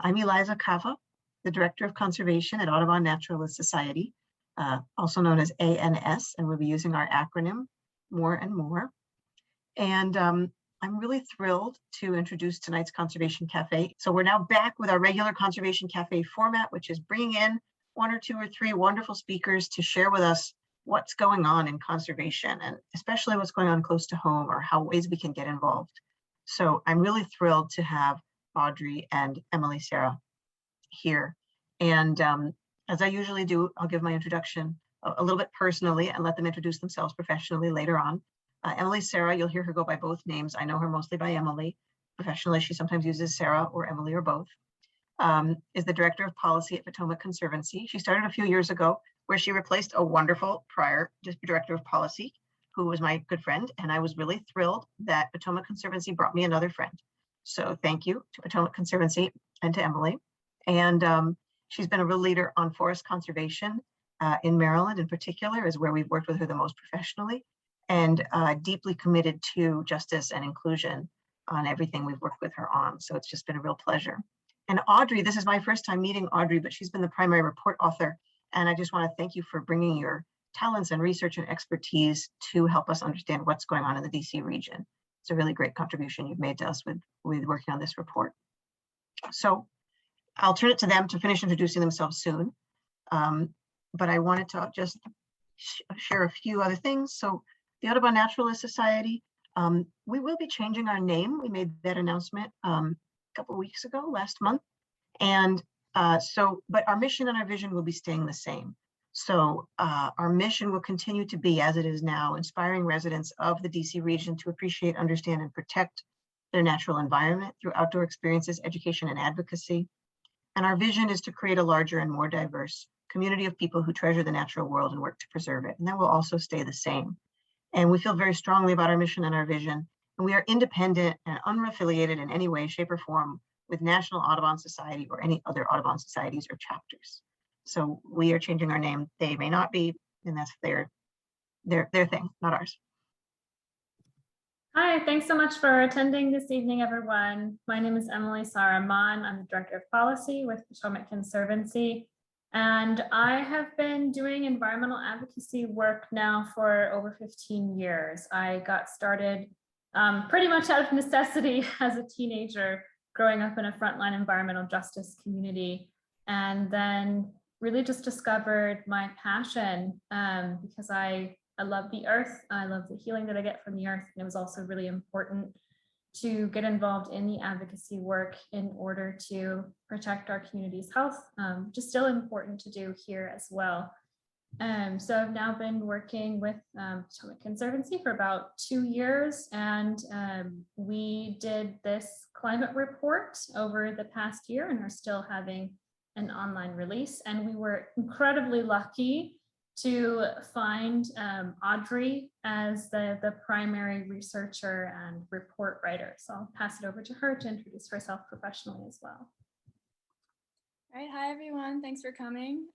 I'm Eliza Cava, the Director of Conservation at Audubon Naturalist Society, also known as ANS, and we'll be using our acronym more and more. And I'm really thrilled to introduce tonight's Conservation Cafe. So we're now back with our regular Conservation Cafe format, which is bringing in 1 or 2 or 3 wonderful speakers to share with us what's going on in conservation, and especially what's going on close to home or how ways we can get involved. So I'm really thrilled to have Audrey and Emily Sarah here. And as I usually do, I'll give my introduction a little bit personally and let them introduce themselves professionally later on. Emily Sarah, you'll hear her go by both names. I know her mostly by Emily. Professionally, she sometimes uses Sarah or Emily or both. Is the Director of Policy at Potomac Conservancy. She started a few years ago where she replaced a wonderful prior Director of Policy who was my good friend, and I was really thrilled that Potomac Conservancy brought me another friend. So thank you to Potomac Conservancy and to Emily. And she's been a real leader on forest conservation in Maryland in particular, is where we've worked with her the most professionally, and deeply committed to justice and inclusion on everything we've worked with her on. So it's just been a real pleasure. And Audrey, this is my first time meeting Audrey, but she's been the primary report author. And I just want to thank you for bringing your talents and research and expertise to help us understand what's going on in the DC region. It's a really great contribution you've made to us with working on this report. So I'll turn it to them to finish introducing themselves soon. But I wanted to just share a few other things. So the Audubon Naturalist Society, we will be changing our name. We made that announcement a couple of weeks ago, last month. And but our mission and our vision will be staying the same. So our mission will continue to be, as it is now, inspiring residents of the DC region to appreciate, understand, and protect their natural environment through outdoor experiences, education, and advocacy. And our vision is to create a larger and more diverse community of people who treasure the natural world and work to preserve it. And that will also stay the same. And we feel very strongly about our mission and our vision. And we are independent and unaffiliated in any way, shape, or form with National Audubon Society or any other Audubon societies or chapters. So we are changing our name. They may not be, and that's their thing, not ours. Hi, thanks so much for attending this evening, everyone. My name is Emily Sarah Mann. I'm the Director of Policy with Potomac Conservancy. And I have been doing environmental advocacy work now for over 15 years. I got started pretty much out of necessity as a teenager, growing up in a frontline environmental justice community, and then really just discovered my passion because I love the earth. I love the healing that I get from the earth. And it was also really important to get involved in the advocacy work in order to protect our community's health, which is still important to do here as well. So I've now been working with Potomac Conservancy for about 2 years, and we did this climate report over the past year and are still having an online release. And we were incredibly lucky to find Audrey as the primary researcher and report writer. So I'll pass it over to her to introduce herself professionally as well. All right, hi everyone, thanks for coming.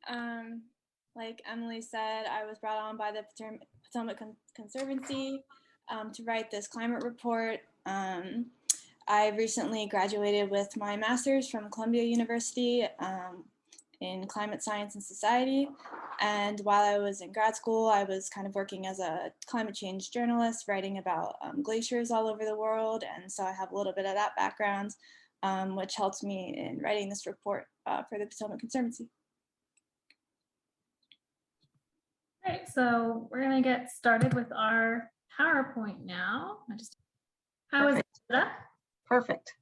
Like Emily said, I was brought on by the Potomac Conservancy to write this climate report. I recently graduated with my master's from Columbia University in climate science and society. And while I was in grad school, I was kind of working as a climate change journalist, writing about glaciers all over the world. And so I have a little bit of that background, which helped me in writing this report for the Potomac Conservancy. All right, so we're gonna get started with our PowerPoint now. How is that? Perfect.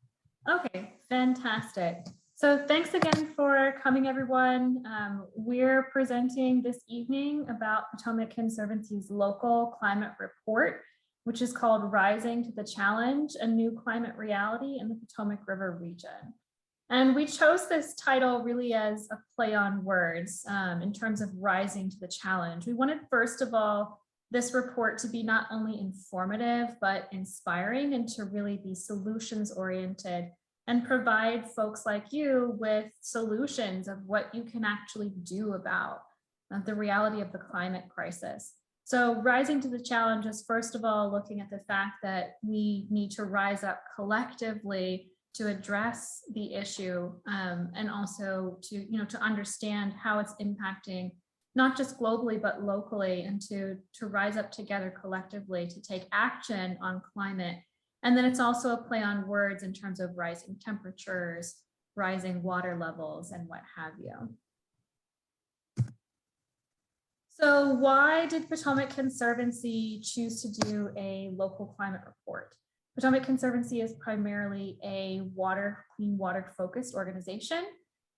Okay, fantastic. So thanks again for coming, everyone. We're presenting this evening about Potomac Conservancy's local climate report, which is called Rising to the Challenge, a New Climate Reality in the Potomac River Region. And we chose this title really as a play on words in terms of rising to the challenge. We wanted, first of all, this report to be not only informative, but inspiring, and to really be solutions oriented and provide folks like you with solutions of what you can actually do about the reality of the climate crisis. So rising to the challenge is, first of all, looking at the fact that we need to rise up collectively to address the issue, and also to understand how it's impacting not just globally but locally, and to rise up together collectively to take action on climate. And then it's also a play on words in terms of rising temperatures, rising water levels, and what have you. So why did Potomac Conservancy choose to do a local climate report? Potomac Conservancy is primarily a clean water focused organization.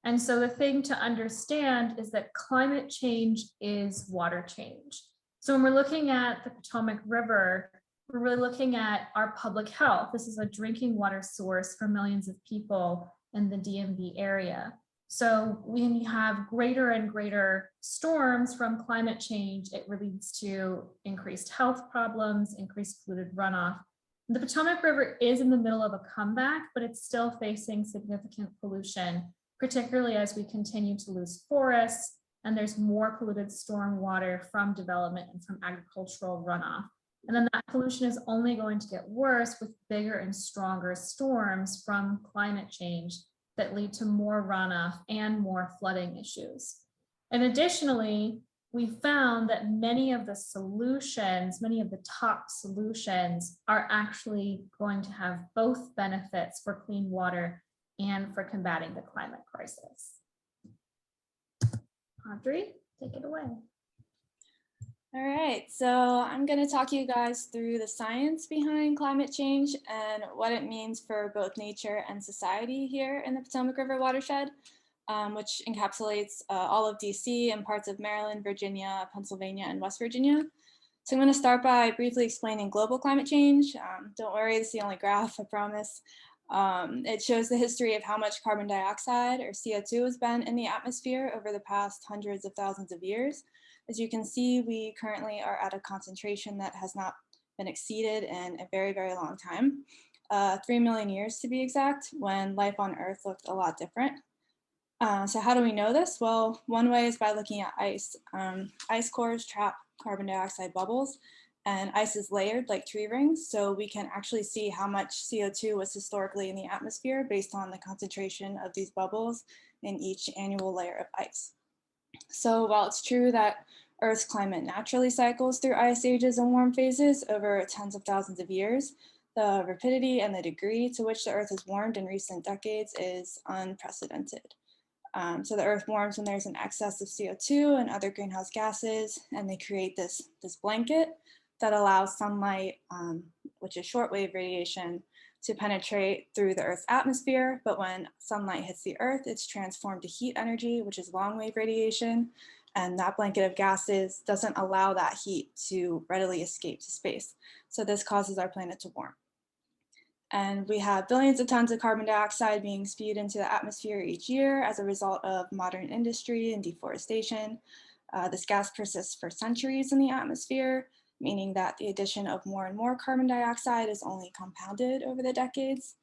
And so the thing to understand is that climate change is water change. So when we're looking at the Potomac River, we're really looking at our public health. This is a drinking water source for millions of people in the DMV area. So when you have greater and greater storms from climate change, it leads to increased health problems, increased polluted runoff. The Potomac River is in the middle of a comeback, but it's still facing significant pollution, particularly as we continue to lose forests and there's more polluted storm water from development and from agricultural runoff. And then that pollution is only going to get worse with bigger and stronger storms from climate change that lead to more runoff and more flooding issues. And additionally, we found that many of the solutions, many of the top solutions are actually going to have both benefits for clean water and for combating the climate crisis. Audrey, take it away. All right, so I'm going to talk you guys through the science behind climate change and what it means for both nature and society here in the Potomac River watershed, which encapsulates all of DC and parts of Maryland, Virginia, Pennsylvania, and West Virginia. So I'm going to start by briefly explaining global climate change. Don't worry, this is the only graph, I promise. It shows the history of how much carbon dioxide, or CO2, has been in the atmosphere over the past hundreds of thousands of years. As you can see, we currently are at a concentration that has not been exceeded in a very, very long time. 3 million years to be exact, when life on Earth looked a lot different. So how do we know this? Well, one way is by looking at ice. Ice cores trap carbon dioxide bubbles, and ice is layered like tree rings, so we can actually see how much CO2 was historically in the atmosphere based on the concentration of these bubbles in each annual layer of ice. So while it's true that Earth's climate naturally cycles through ice ages and warm phases over tens of thousands of years, the rapidity and the degree to which the Earth has warmed in recent decades is unprecedented. So the Earth warms when there's an excess of CO2 and other greenhouse gases, and they create this blanket that allows sunlight, which is shortwave radiation, to penetrate through the Earth's atmosphere. But when sunlight hits the Earth, it's transformed to heat energy, which is long-wave radiation. And that blanket of gases doesn't allow that heat to readily escape to space. So this causes our planet to warm. And we have billions of tons of carbon dioxide being spewed into the atmosphere each year as a result of modern industry and deforestation. This gas persists for centuries in the atmosphere, meaning that the addition of more and more carbon dioxide is only compounded over the decades.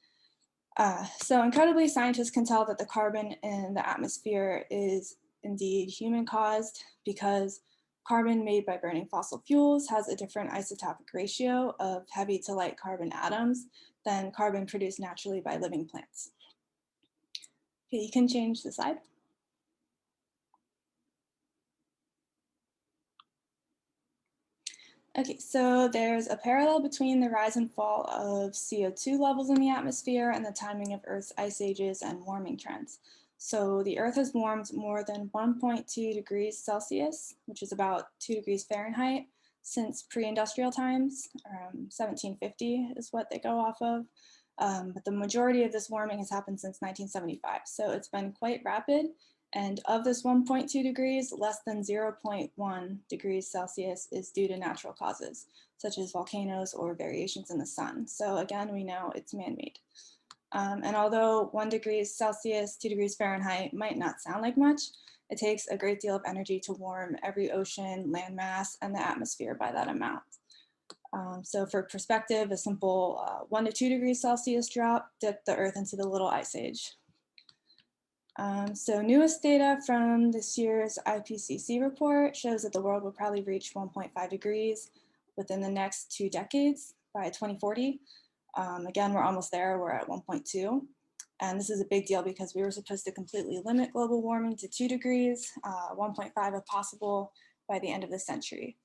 So incredibly, scientists can tell that the carbon in the atmosphere is indeed human-caused, because carbon made by burning fossil fuels has a different isotopic ratio of heavy to light carbon atoms than carbon produced naturally by living plants. Okay, you can change the slide. Okay, so there's a parallel between the rise and fall of CO2 levels in the atmosphere and the timing of Earth's ice ages and warming trends. So the Earth has warmed more than 1.2 degrees Celsius, which is about 2 degrees Fahrenheit, since pre-industrial times. 1750 is what they go off of. But the majority of this warming has happened since 1975. So it's been quite rapid. And of this 1.2 degrees, less than 0.1 degrees Celsius is due to natural causes, such as volcanoes or variations in the sun. So again, we know it's man-made. And although 1 degree Celsius, 2 degrees Fahrenheit might not sound like much, it takes a great deal of energy to warm every ocean, landmass, and the atmosphere by that amount. So for perspective, a simple 1 to 2 degrees Celsius drop dipped the Earth into the Little Ice Age. So newest data from this year's IPCC report shows that the world will probably reach 1.5 degrees within the next 2 decades by 2040. Again, we're almost there, we're at 1.2. And this is a big deal because we were supposed to completely limit global warming to 2 degrees, 1.5 if possible by the end of the century,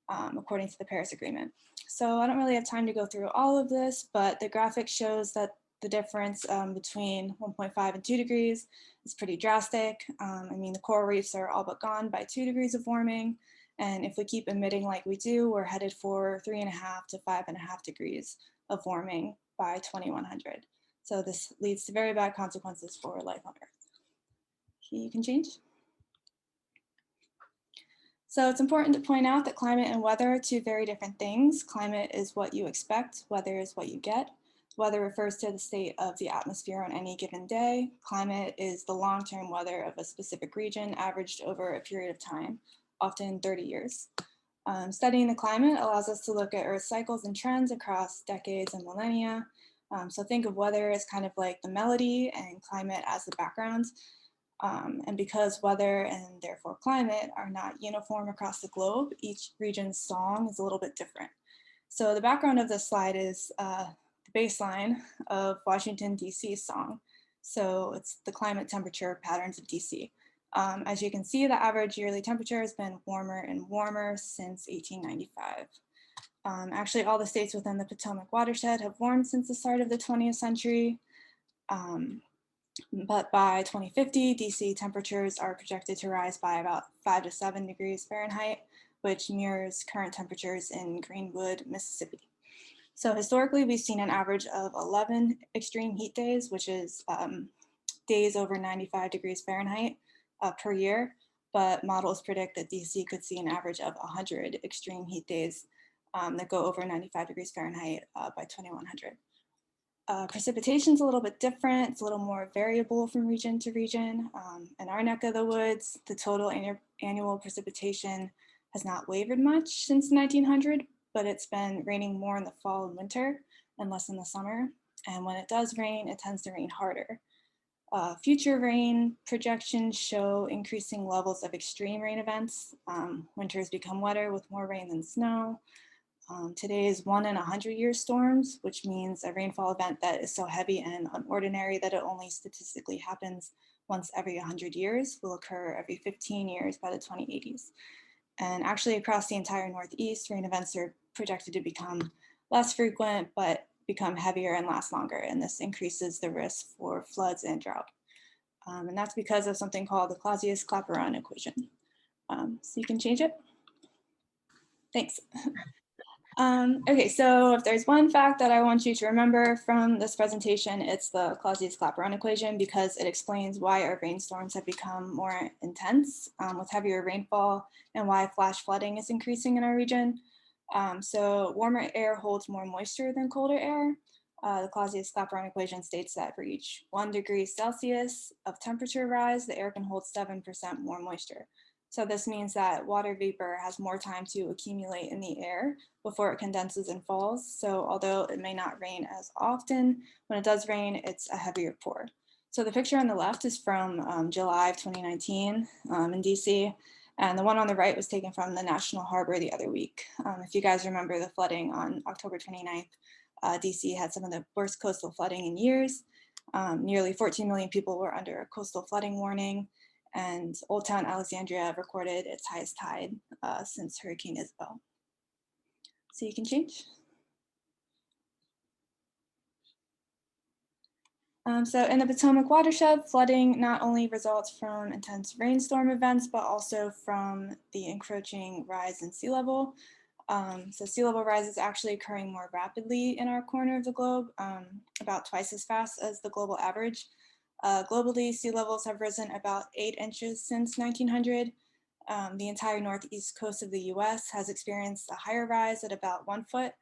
according to the Paris Agreement. So I don't really have time to go through all of this, but the graphic shows that the difference between 1.5 and 2 degrees is pretty drastic. I mean, the coral reefs are all but gone by 2 degrees of warming. And if we keep emitting like we do, we're headed for 3.5 to 5.5 degrees of warming by 2100. So this leads to very bad consequences for life on Earth. You can change. So it's important to point out that climate and weather are two very different things. Climate is what you expect, weather is what you get. Weather refers to the state of the atmosphere on any given day. Climate is the long-term weather of a specific region averaged over a period of time, often 30 years. Studying the climate allows us to look at Earth cycles and trends across decades and millennia. So think of weather as kind of like the melody and climate as the background. And because weather and therefore climate are not uniform across the globe, each region's song is a little bit different. So the background of this slide is the baseline of Washington, D.C.'s song. So it's the climate temperature patterns of D.C. As you can see, the average yearly temperature has been warmer and warmer since 1895. Actually, all the states within the Potomac watershed have warmed since the start of the 20th century. But by 2050, DC temperatures are projected to rise by about 5 to 7 degrees Fahrenheit, which mirrors current temperatures in Greenwood, Mississippi. So historically, we've seen an average of 11 extreme heat days, which is days over 95 degrees Fahrenheit per year. But models predict that DC could see an average of 100 extreme heat days that go over 95 degrees Fahrenheit by 2100. Precipitation is a little bit different. It's a little more variable from region to region. In our neck of the woods, the total annual precipitation has not wavered much since 1900, but it's been raining more in the fall and winter and less in the summer. And when it does rain, it tends to rain harder. Future rain projections show increasing levels of extreme rain events. Winters become wetter with more rain than snow. Today's 1 in 100-year storms, which means a rainfall event that is so heavy and unordinary that it only statistically happens once every 100 years, will occur every 15 years by the 2080s. And actually across the entire Northeast, rain events are projected to become less frequent, but become heavier and last longer. And this increases the risk for floods and drought. And that's because of something called the Causus-Laperon equation. So you can change it. Thanks. Okay, so if there's one fact that I want you to remember from this presentation, it's the Clausius-Clapeyron equation, because it explains why our rainstorms have become more intense with heavier rainfall and why flash flooding is increasing in our region. So warmer air holds more moisture than colder air. The Clausius-Clapeyron equation states that for each 1 degree Celsius of temperature rise, the air can hold 7% more moisture. So this means that water vapor has more time to accumulate in the air before it condenses and falls. So although it may not rain as often, when it does rain, it's a heavier pour. So the picture on the left is from July of 2019 in DC. And the one on the right was taken from the National Harbor the other week. If you guys remember the flooding on October 29th, DC had some of the worst coastal flooding in years. Nearly 14 million people were under a coastal flooding warning. And Old Town Alexandria recorded its highest tide since Hurricane Isabel. So you can change. So in the Potomac watershed, flooding not only results from intense rainstorm events, but also from the encroaching rise in sea level. So sea level rise is actually occurring more rapidly in our corner of the globe, about twice as fast as the global average. Globally, sea levels have risen about 8 inches since 1900. The entire northeast coast of the US has experienced a higher rise at about 1 foot.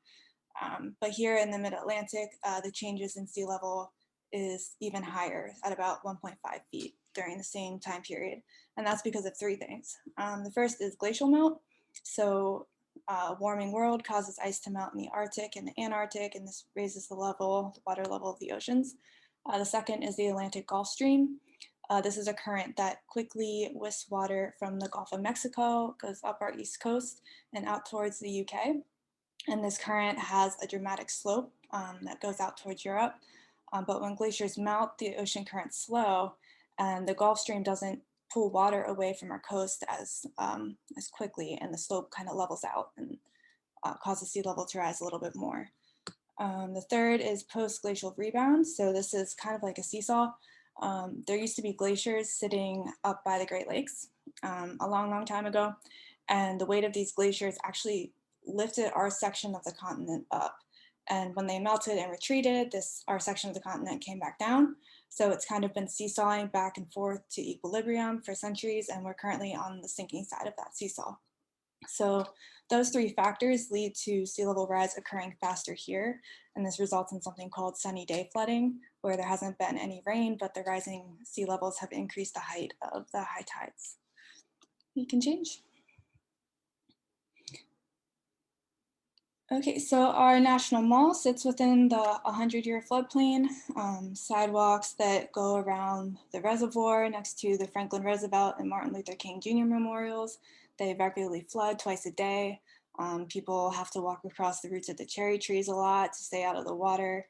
But here in the mid-Atlantic, the changes in sea level is even higher at about 1.5 feet during the same time period. And that's because of 3 things. The first is glacial melt. So a warming world causes ice to melt in the Arctic and the Antarctic, and this raises the water level of the oceans. The second is the Atlantic Gulf Stream. This is a current that quickly whisks water from the Gulf of Mexico, goes up our east coast and out towards the UK. And this current has a dramatic slope that goes out towards Europe. But when glaciers melt, the ocean currents slow, and the Gulf Stream doesn't pull water away from our coast as quickly, and the slope kind of levels out and causes sea level to rise a little bit more. The third is post-glacial rebound. So this is kind of like a seesaw. There used to be glaciers sitting up by the Great Lakes a long time ago, and the weight of these glaciers actually lifted our section of the continent up. And when they melted and retreated, our section of the continent came back down. So it's kind of been seesawing back and forth to equilibrium for centuries, and we're currently on the sinking side of that seesaw. So those three factors lead to sea level rise occurring faster here, and this results in something called sunny day flooding, where there hasn't been any rain, but the rising sea levels have increased the height of the high tides. You can change. Okay, so our National Mall sits within the 100-year floodplain. Sidewalks that go around the reservoir next to the Franklin Roosevelt and Martin Luther King Jr. memorials. They regularly flood twice a day. People have to walk across the roots of the cherry trees a lot to stay out of the water.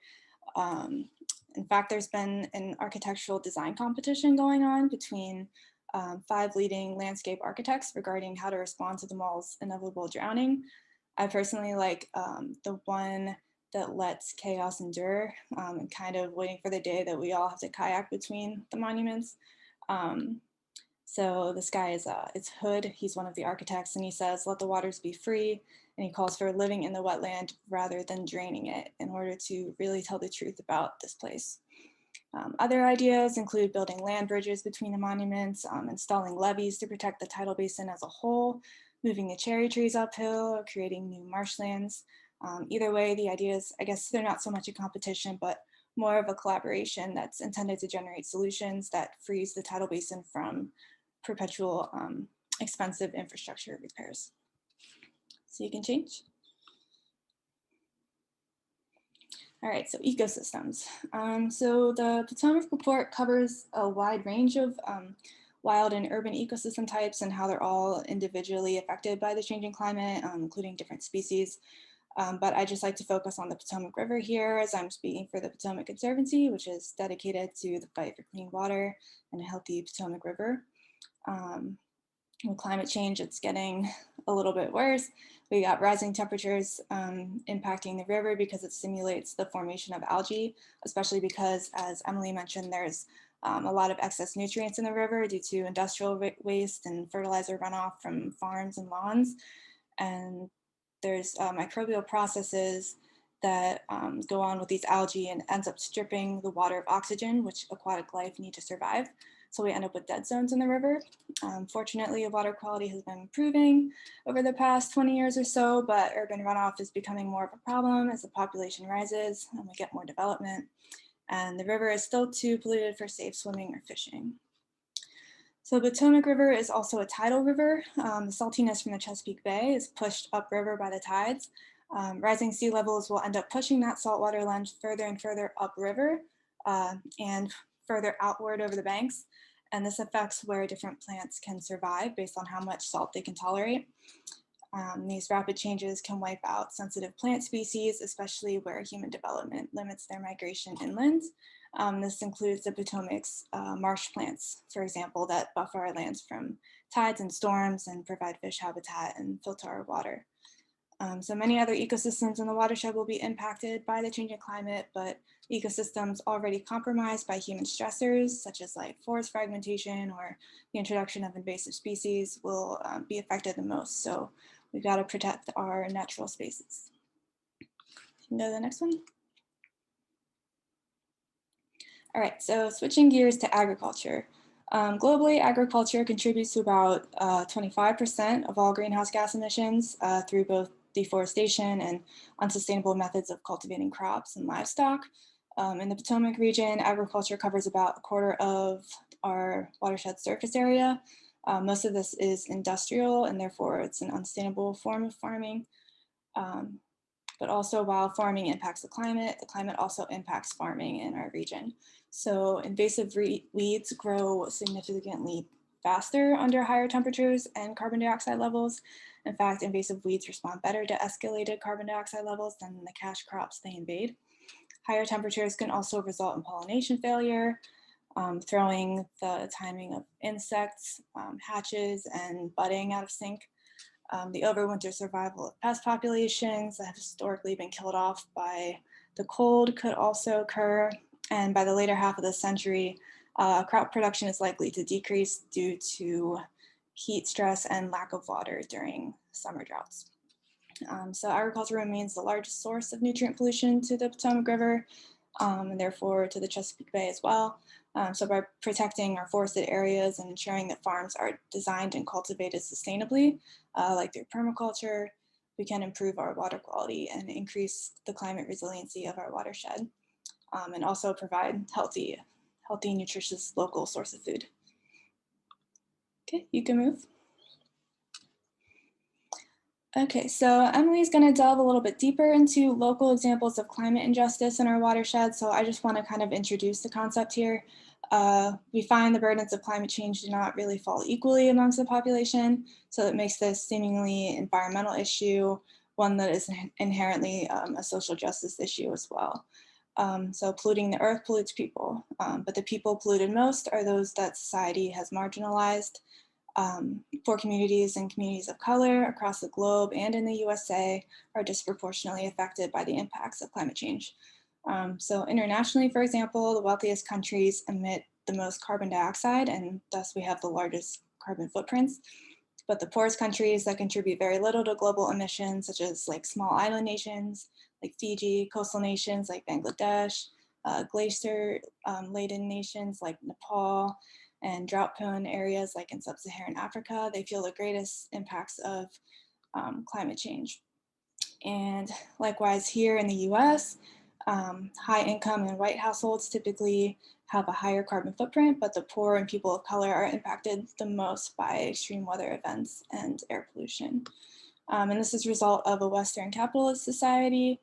In fact, there's been an architectural design competition going on between 5 leading landscape architects regarding how to respond to the mall's inevitable drowning. I personally like the one that lets chaos endure and kind of waiting for the day that we all have to kayak between the monuments. So this guy is it's Hood. He's one of the architects, and he says, "Let the waters be free." And he calls for living in the wetland rather than draining it in order to really tell the truth about this place. Other ideas include building land bridges between the monuments, installing levees to protect the tidal basin as a whole, moving the cherry trees uphill, or creating new marshlands. Either way, the ideas, I guess they're not so much a competition, but more of a collaboration that's intended to generate solutions that frees the tidal basin from perpetual expensive infrastructure repairs. So you can change. All right, so ecosystems. So the Potomac report covers a wide range of wild and urban ecosystem types and how they're all individually affected by the changing climate, including different species. But I just like to focus on the Potomac River here, as I'm speaking for the Potomac Conservancy, which is dedicated to the fight for clean water and a healthy Potomac River. With climate change, it's getting a little bit worse. We got rising temperatures impacting the river because it stimulates the formation of algae, especially because, as Emily mentioned, there's a lot of excess nutrients in the river due to industrial waste and fertilizer runoff from farms and lawns. And there's microbial processes that go on with these algae and ends up stripping the water of oxygen, which aquatic life need to survive. So we end up with dead zones in the river. Fortunately, water quality has been improving over the past 20 years or so, but urban runoff is becoming more of a problem as the population rises and we get more development. And the river is still too polluted for safe swimming or fishing. So the Potomac River is also a tidal river. The saltiness from the Chesapeake Bay is pushed upriver by the tides. Rising sea levels will end up pushing that saltwater lens further and further upriver and further outward over the banks. And this affects where different plants can survive based on how much salt they can tolerate. These rapid changes can wipe out sensitive plant species, especially where human development limits their migration inland. This includes the Potomac's marsh plants, for example, that buffer our lands from tides and storms and provide fish habitat and filter our water. So many other ecosystems in the watershed will be impacted by the changing climate, but ecosystems already compromised by human stressors, such as like forest fragmentation or the introduction of invasive species, will be affected the most. So we've got to protect our natural spaces. You can go to the next one. All right, so switching gears to agriculture. Globally, agriculture contributes to about 25% of all greenhouse gas emissions through both deforestation and unsustainable methods of cultivating crops and livestock. In the Potomac region, agriculture covers about a quarter of our watershed surface area. Most of this is industrial, and therefore it's an unsustainable form of farming. But also, while farming impacts the climate also impacts farming in our region. So invasive weeds grow significantly faster under higher temperatures and carbon dioxide levels. In fact, invasive weeds respond better to escalated carbon dioxide levels than the cash crops they invade. Higher temperatures can also result in pollination failure, throwing the timing of insects, hatches, and budding out of sync. The overwinter survival of pest populations that have historically been killed off by the cold could also occur. And by the later half of the century, crop production is likely to decrease due to heat stress and lack of water during summer droughts. So agriculture remains the largest source of nutrient pollution to the Potomac River, and therefore to the Chesapeake Bay as well. So by protecting our forested areas and ensuring that farms are designed and cultivated sustainably, like through permaculture, we can improve our water quality and increase the climate resiliency of our watershed, and also provide healthy, nutritious local source of food. Okay, you can move. Okay, so Emily's going to delve a little bit deeper into local examples of climate injustice in our watershed. So I just want to kind of introduce the concept here. We find the burdens of climate change do not really fall equally amongst the population. So it makes this seemingly environmental issue one that is inherently a social justice issue as well. So polluting the earth pollutes people, but the people polluted most are those that society has marginalized. Poor communities and communities of color across the globe and in the USA are disproportionately affected by the impacts of climate change. So internationally, for example, the wealthiest countries emit the most carbon dioxide, and thus we have the largest carbon footprints. But the poorest countries that contribute very little to global emissions, such as like small island nations like Fiji, coastal nations like Bangladesh, glacier-laden nations like Nepal, and drought-prone areas like in sub-Saharan Africa, they feel the greatest impacts of climate change. And likewise here in the US, high income and white households typically have a higher carbon footprint, but the poor and people of color are impacted the most by extreme weather events and air pollution. And this is a result of a Western capitalist society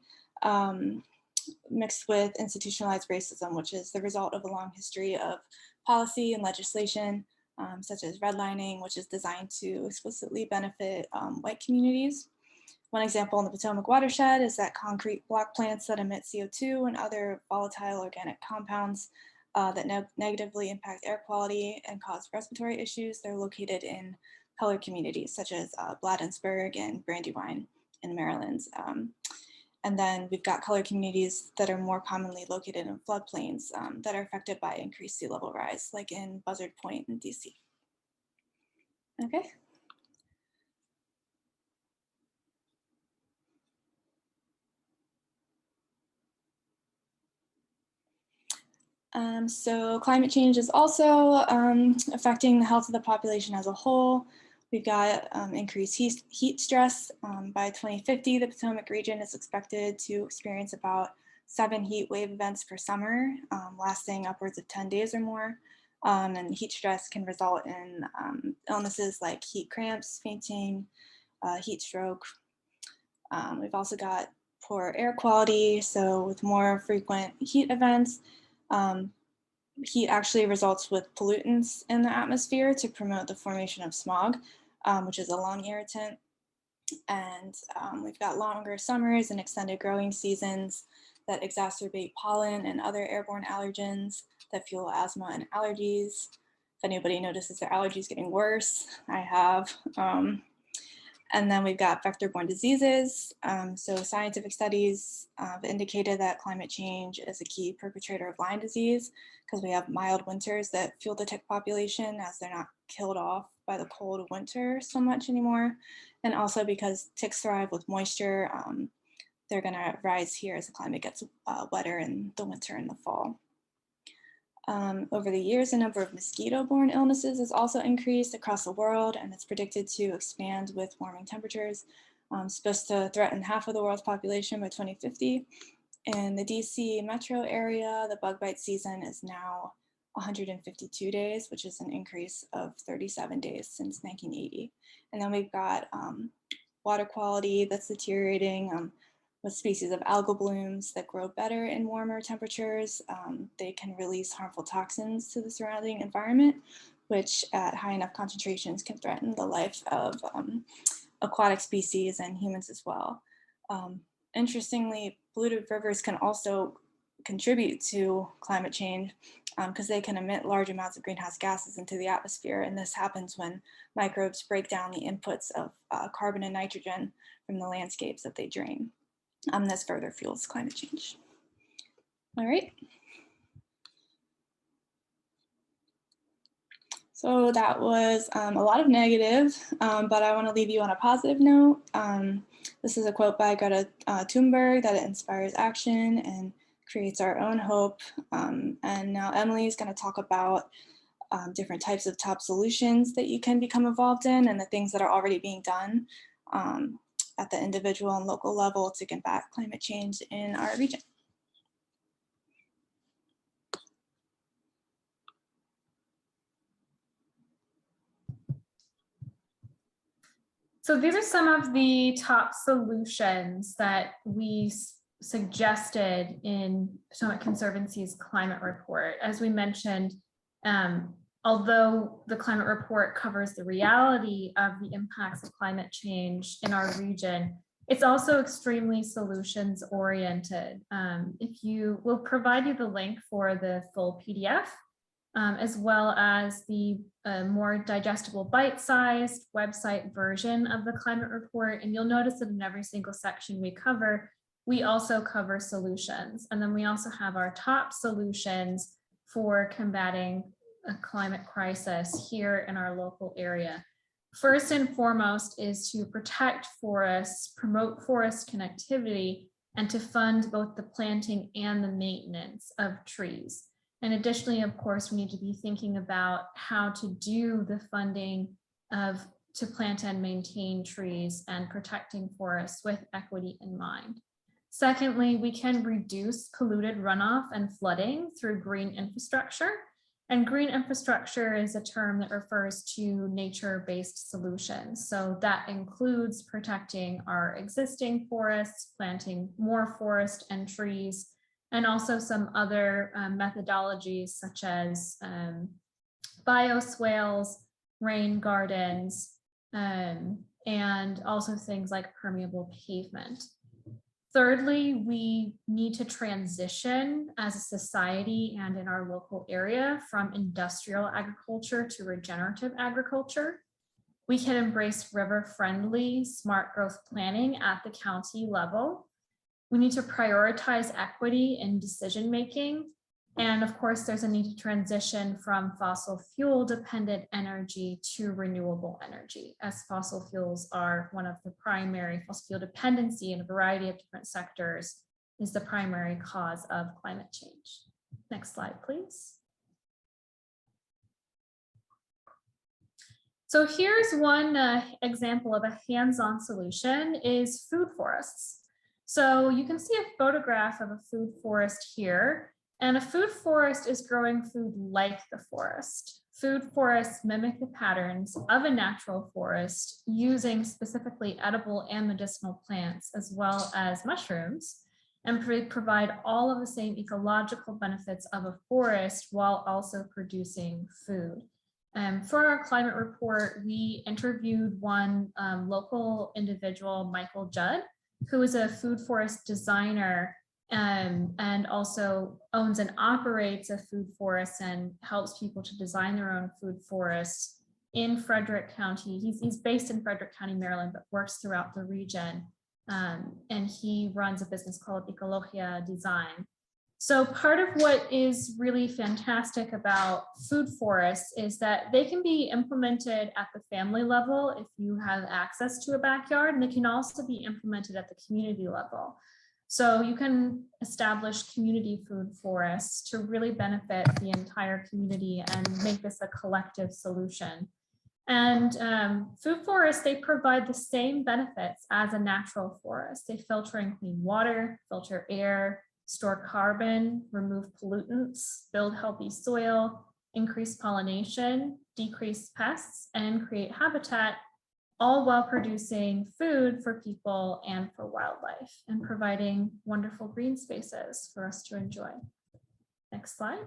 mixed with institutionalized racism, which is the result of a long history of policy and legislation, such as redlining, which is designed to explicitly benefit white communities. One example in the Potomac watershed is that concrete block plants that emit CO2 and other volatile organic compounds that negatively impact air quality and cause respiratory issues. They're located in colored communities such as Bladensburg and Brandywine in Maryland. And then we've got colored communities that are more commonly located in floodplains that are affected by increased sea level rise, like in Buzzard Point in DC. Okay. So climate change is also affecting the health of the population as a whole. We've got increased heat stress. By 2050, the Potomac region is expected to experience about 7 heat wave events per summer, lasting upwards of 10 days or more. And heat stress can result in illnesses like heat cramps, fainting, heat stroke. We've also got poor air quality. So with more frequent heat events, heat actually results with pollutants in the atmosphere to promote the formation of smog, which is a lung irritant. And we've got longer summers and extended growing seasons that exacerbate pollen and other airborne allergens that fuel asthma and allergies. If anybody notices their allergies getting worse, I have. And then we've got vector-borne diseases. So scientific studies have indicated that climate change is a key perpetrator of Lyme disease because we have mild winters that fuel the tick population as they're not killed off by the cold winter so much anymore. And also because ticks thrive with moisture, they're gonna rise here as the climate gets wetter in the winter and the fall. Over the years, the number of mosquito-borne illnesses has also increased across the world, and it's predicted to expand with warming temperatures. Supposed to threaten half of the world's population by 2050. In the DC metro area, the bug bite season is now 152 days, which is an increase of 37 days since 1980. And then we've got water quality that's deteriorating, with species of algal blooms that grow better in warmer temperatures. They can release harmful toxins to the surrounding environment, which at high enough concentrations can threaten the life of aquatic species and humans as well. Interestingly, polluted rivers can also contribute to climate change because they can emit large amounts of greenhouse gases into the atmosphere. And this happens when microbes break down the inputs of carbon and nitrogen from the landscapes that they drain. This further fuels climate change. All right. So that was a lot of negative, but I want to leave you on a positive note. This is a quote by Greta Thunberg that it inspires action and creates our own hope. And now Emily is going to talk about different types of top solutions that you can become involved in and the things that are already being done at the individual and local level to combat climate change in our region. So these are some of the top solutions that we suggested in Potomac Conservancy's climate report. As we mentioned, although the climate report covers the reality of the impacts of climate change in our region, it's also extremely solutions oriented. We'll provide you the link for the full PDF, as well as the more digestible bite-sized website version of the climate report. And you'll notice that in every single section we cover, we also cover solutions. And then we also have our top solutions for combating a climate crisis here in our local area. First and foremost is to protect forests, promote forest connectivity, and to fund both the planting and the maintenance of trees. And additionally, of course, we need to be thinking about how to do the funding to plant and maintain trees and protecting forests with equity in mind. Secondly, we can reduce polluted runoff and flooding through green infrastructure. And green infrastructure is a term that refers to nature-based solutions. So that includes protecting our existing forests, planting more forest and trees, and also some other methodologies such as bioswales, rain gardens, and also things like permeable pavement. Thirdly, we need to transition as a society and in our local area from industrial agriculture to regenerative agriculture. We can embrace river-friendly smart growth planning at the county level. We need to prioritize equity in decision-making. And of course, there's a need to transition from fossil fuel dependent energy to renewable energy, as fossil fuels are one of the primary, fossil fuel dependency in a variety of different sectors is the primary cause of climate change. Next slide, please. So here's one example of a hands-on solution is food forests. So you can see a photograph of a food forest here, and a food forest is growing food like the forest. Food forests mimic the patterns of a natural forest using specifically edible and medicinal plants, as well as mushrooms, and provide all of the same ecological benefits of a forest while also producing food. For our climate report, we interviewed one local individual, Michael Judd, who is a food forest designer and also owns and operates a food forest and helps people to design their own food forests in Frederick County. He's based in Frederick County, Maryland, but works throughout the region. And he runs a business called Ecologia Design. So part of what is really fantastic about food forests is that they can be implemented at the family level if you have access to a backyard, and they can also be implemented at the community level. So you can establish community food forests to really benefit the entire community and make this a collective solution. And food forests, they provide the same benefits as a natural forest. They filter and clean water, filter air, store carbon, remove pollutants, build healthy soil, increase pollination, decrease pests, and create habitat, all while producing food for people and for wildlife and providing wonderful green spaces for us to enjoy. Next slide.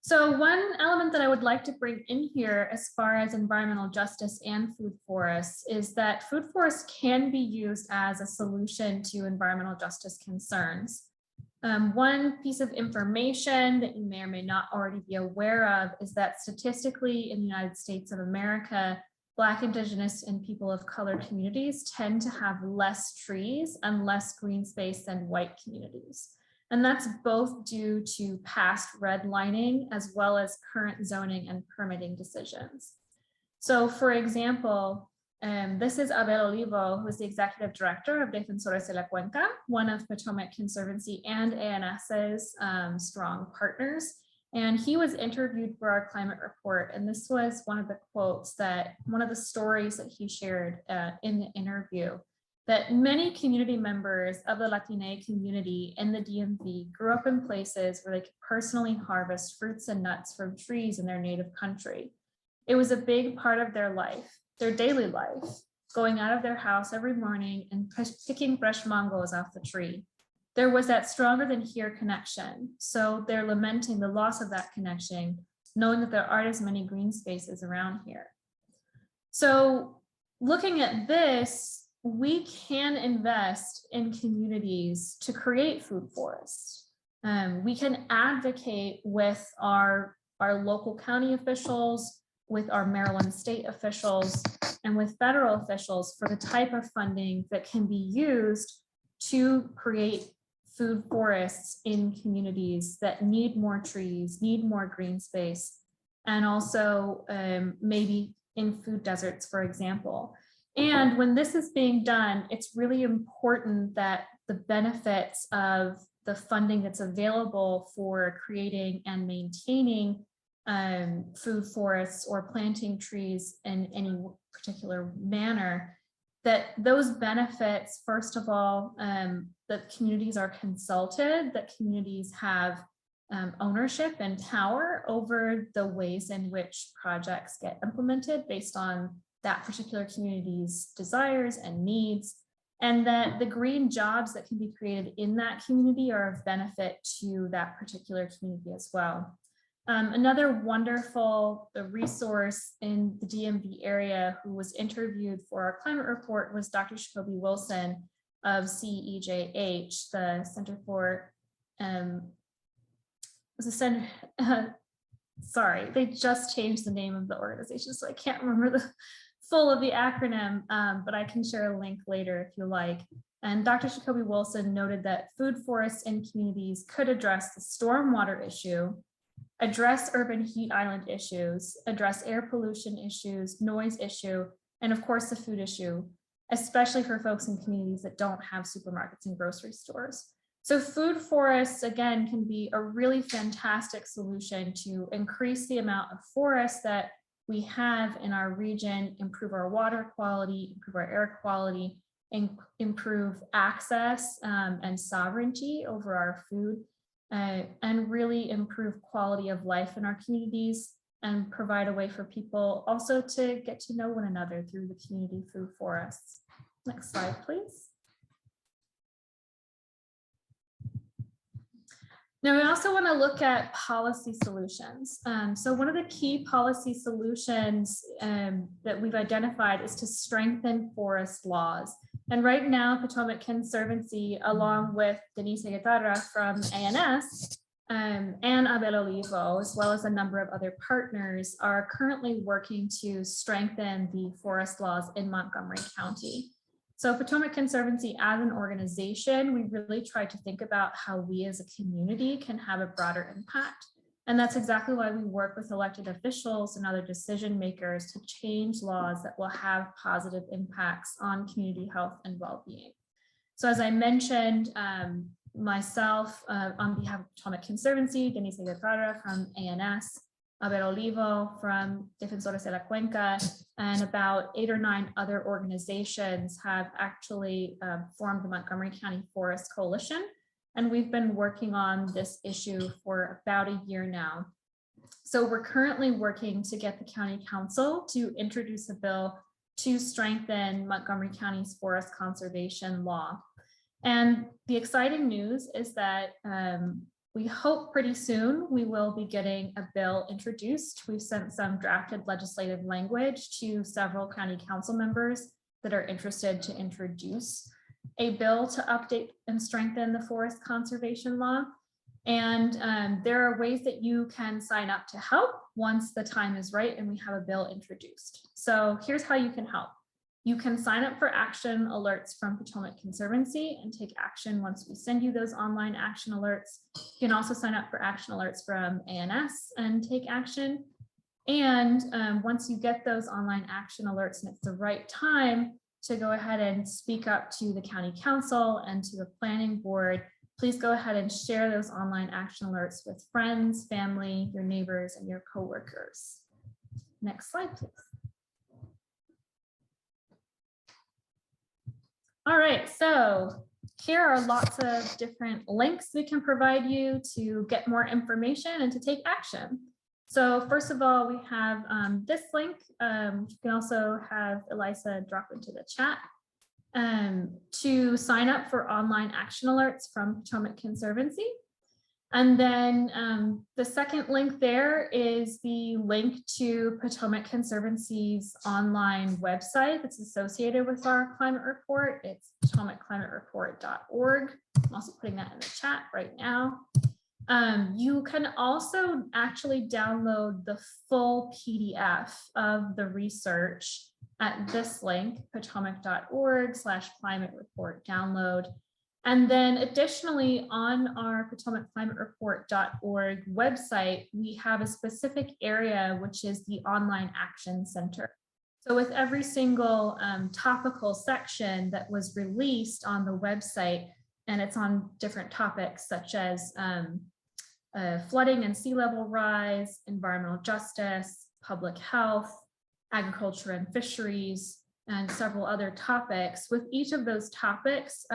So one element that I would like to bring in here as far as environmental justice and food forests is that food forests can be used as a solution to environmental justice concerns. One piece of information that you may or may not already be aware of is that statistically in the United States of America, Black, Indigenous, and people of color communities tend to have less trees and less green space than white communities. And that's both due to past redlining as well as current zoning and permitting decisions. So for example, this is Abel Olivo, who is the executive director of Defensores de la Cuenca, one of Potomac Conservancy and ANS's strong partners. And he was interviewed for our climate report. And this was one of the quotes that, one of the stories that he shared in the interview, that many community members of the Latina community in the DMV grew up in places where they could personally harvest fruits and nuts from trees in their native country. It was a big part of their life, their daily life, going out of their house every morning and picking fresh mangoes off the tree. There was that stronger than here connection. So they're lamenting the loss of that connection, knowing that there aren't as many green spaces around here. So looking at this, we can invest in communities to create food forests. We can advocate with our local county officials, with our Maryland state officials, and with federal officials for the type of funding that can be used to create food forests in communities that need more trees, need more green space, and also maybe in food deserts, for example. And when this is being done, it's really important that the benefits of the funding that's available for creating and maintaining food forests or planting trees in any particular manner, that those benefits, first of all, that communities are consulted, that communities have ownership and power over the ways in which projects get implemented based on that particular community's desires and needs, and that the green jobs that can be created in that community are of benefit to that particular community as well. Another wonderful resource in the DMV area who was interviewed for our climate report was Dr. Jacoby Wilson of CEJH, the Center for, sorry, they just changed the name of the organization, so I can't remember the full of the acronym, but I can share a link later if you like. And Dr. Jacoby Wilson noted that food forests in communities could address the stormwater issue, address urban heat island issues, address air pollution issues, noise issue, and of course the food issue, especially for folks in communities that don't have supermarkets and grocery stores. So food forests, again, can be a really fantastic solution to increase the amount of forests that we have in our region, improve our water quality, improve our air quality, and improve access and sovereignty over our food, and really improve quality of life in our communities and provide a way for people also to get to know one another through the community food forests. Next slide, please. Now, we also want to look at policy solutions. So one of the key policy solutions that we've identified is to strengthen forest laws. And right now, Potomac Conservancy, along with Denise Guitarra from ANS and Abel Olivo, as well as a number of other partners, are currently working to strengthen the forest laws in Montgomery County. So Potomac Conservancy as an organization, we really try to think about how we as a community can have a broader impact. And that's exactly why we work with elected officials and other decision makers to change laws that will have positive impacts on community health and well-being. So as I mentioned, myself on behalf of Potomac Conservancy, Denise Guitarra from ANS, Abel Olivo from Defensores de la Cuenca, and about 8 or 9 other organizations have actually formed the Montgomery County Forest Coalition. And we've been working on this issue for about a year now. So we're currently working to get the county council to introduce a bill to strengthen Montgomery County's forest conservation law. And the exciting news is that We hope pretty soon we will be getting a bill introduced. We've sent some drafted legislative language to several county council members that are interested to introduce a bill to update and strengthen the forest conservation law. And there are ways that you can sign up to help once the time is right and we have a bill introduced. So here's how you can help. You can sign up for action alerts from Potomac Conservancy and take action once we send you those online action alerts. You can also sign up for action alerts from ANS and take action. And once you get those online action alerts and it's the right time to go ahead and speak up to the county council and to the planning board, please go ahead and share those online action alerts with friends, family, your neighbors, and your coworkers. Next slide, please. All right, so here are lots of different links we can provide you to get more information and to take action. So first of all, we have this link. You can also have Elisa drop into the chat to sign up for online action alerts from Potomac Conservancy. And then the second link there is the link to Potomac Conservancy's online website that's associated with our climate report. It's potomacClimateReport.org. I'm also putting that in the chat right now. You can also actually download the full PDF of the research at this link, potomac.org/climate report download. And then additionally, on our potomacClimateReport.org website, we have a specific area, which is the online action center. So with every single topical section that was released on the website, and it's on different topics such as flooding and sea level rise, environmental justice, public health, agriculture and fisheries, and several other topics. With each of those topics,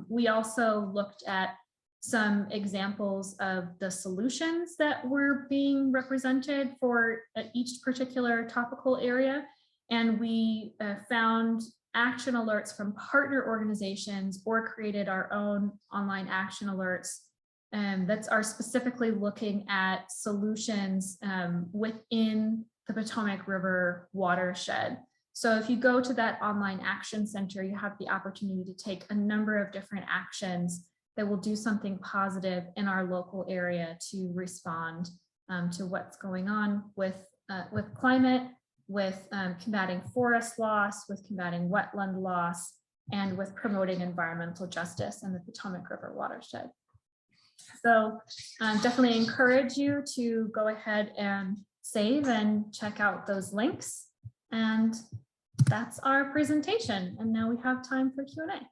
we also looked at some examples of the solutions that were being represented for each particular topical area. And we found action alerts from partner organizations or created our own online action alerts that are specifically looking at solutions within the Potomac River watershed. So if you go to that online action center, you have the opportunity to take a number of different actions that will do something positive in our local area to respond to what's going on with climate, with combating forest loss, with combating wetland loss, and with promoting environmental justice in the Potomac River watershed. So definitely encourage you to go ahead and save and check out those links. And that's our presentation. And now we have time for Q&A.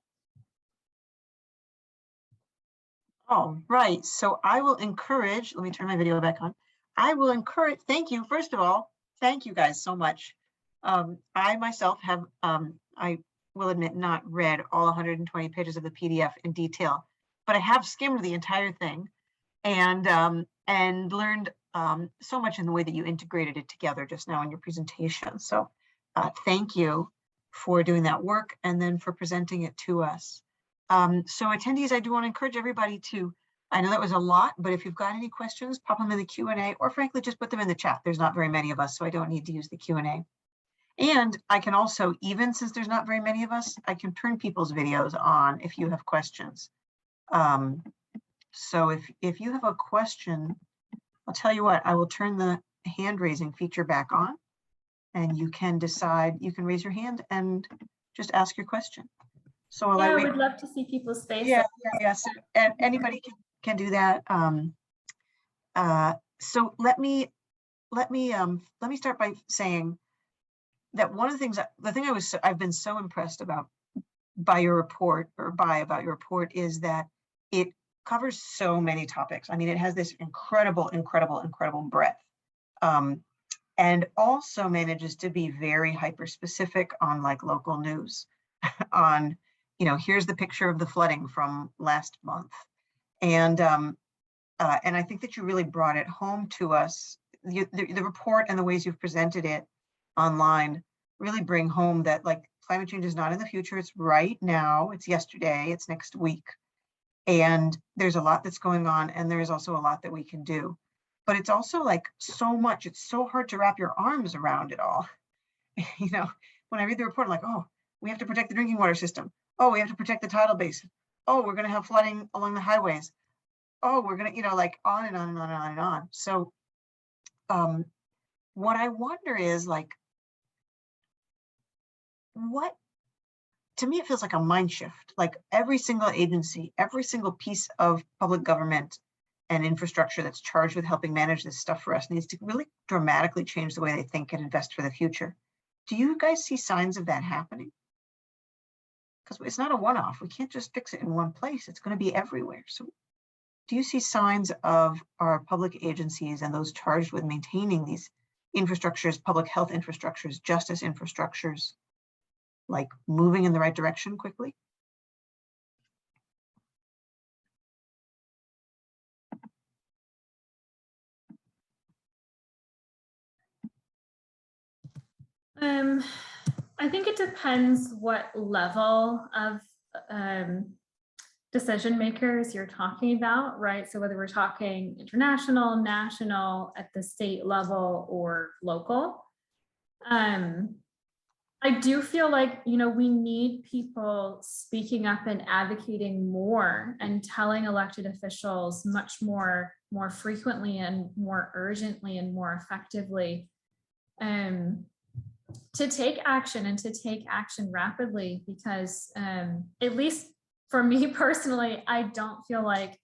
All right, so I will encourage, let me turn my video back on. I will encourage, thank you. First of all, thank you guys so much. I myself have, I will admit, not read all 120 pages of the PDF in detail, but I have skimmed the entire thing and learned so much in the way that you integrated it together just now in your presentation. So thank you for doing that work and then for presenting it to us. So attendees, I do want to encourage everybody to, I know that was a lot, but if you've got any questions, pop them in the Q&A or frankly, just put them in the chat. There's not very many of us, so I don't need to use the Q&A. And I can also, even since there's not very many of us, I can turn people's videos on if you have questions. So if you have a question, I'll tell you what, I will turn the hand raising feature back on and you can decide, you can raise your hand and just ask your question. So yeah, I would love to see people's faces. Yeah. So, and anybody can do that. So let me start by saying that one of the things, I've been so impressed about by your report about your report is that it covers so many topics. I mean, it has this incredible breadth, and also manages to be very hyper specific on like local news on, you know, here's the picture of the flooding from last month. And I think that you really brought it home to us. The report and the ways you've presented it online really bring home that like climate change is not in the future, it's right now, it's yesterday, it's next week. And there's a lot that's going on, and there is also a lot that we can do. But it's also like so much, it's so hard to wrap your arms around it all. You know, when I read the report, I'm like, oh, we have to protect the drinking water system. Oh, we have to protect the tidal basin. Oh, we're going to have flooding along the highways. Oh, we're going to, you know, like on and on and on and on and on. So what I wonder is like, what, to me, it feels like a mind shift. Like every single agency, every single piece of public government and infrastructure that's charged with helping manage this stuff for us needs to really dramatically change the way they think and invest for the future. Do you guys see signs of that happening? Because it's not a one-off. We can't just fix it in one place. It's going to be everywhere. So do you see signs of our public agencies and those charged with maintaining these infrastructures, public health infrastructures, justice infrastructures, like moving in the right direction quickly? I think it depends what level of decision makers you're talking about, right? So whether we're talking international, national, at the state level, or local. I do feel like, you know, we need people speaking up and advocating more and telling elected officials much more frequently and more urgently and more effectively to take action, and to take action rapidly, because at least for me personally, I don't feel like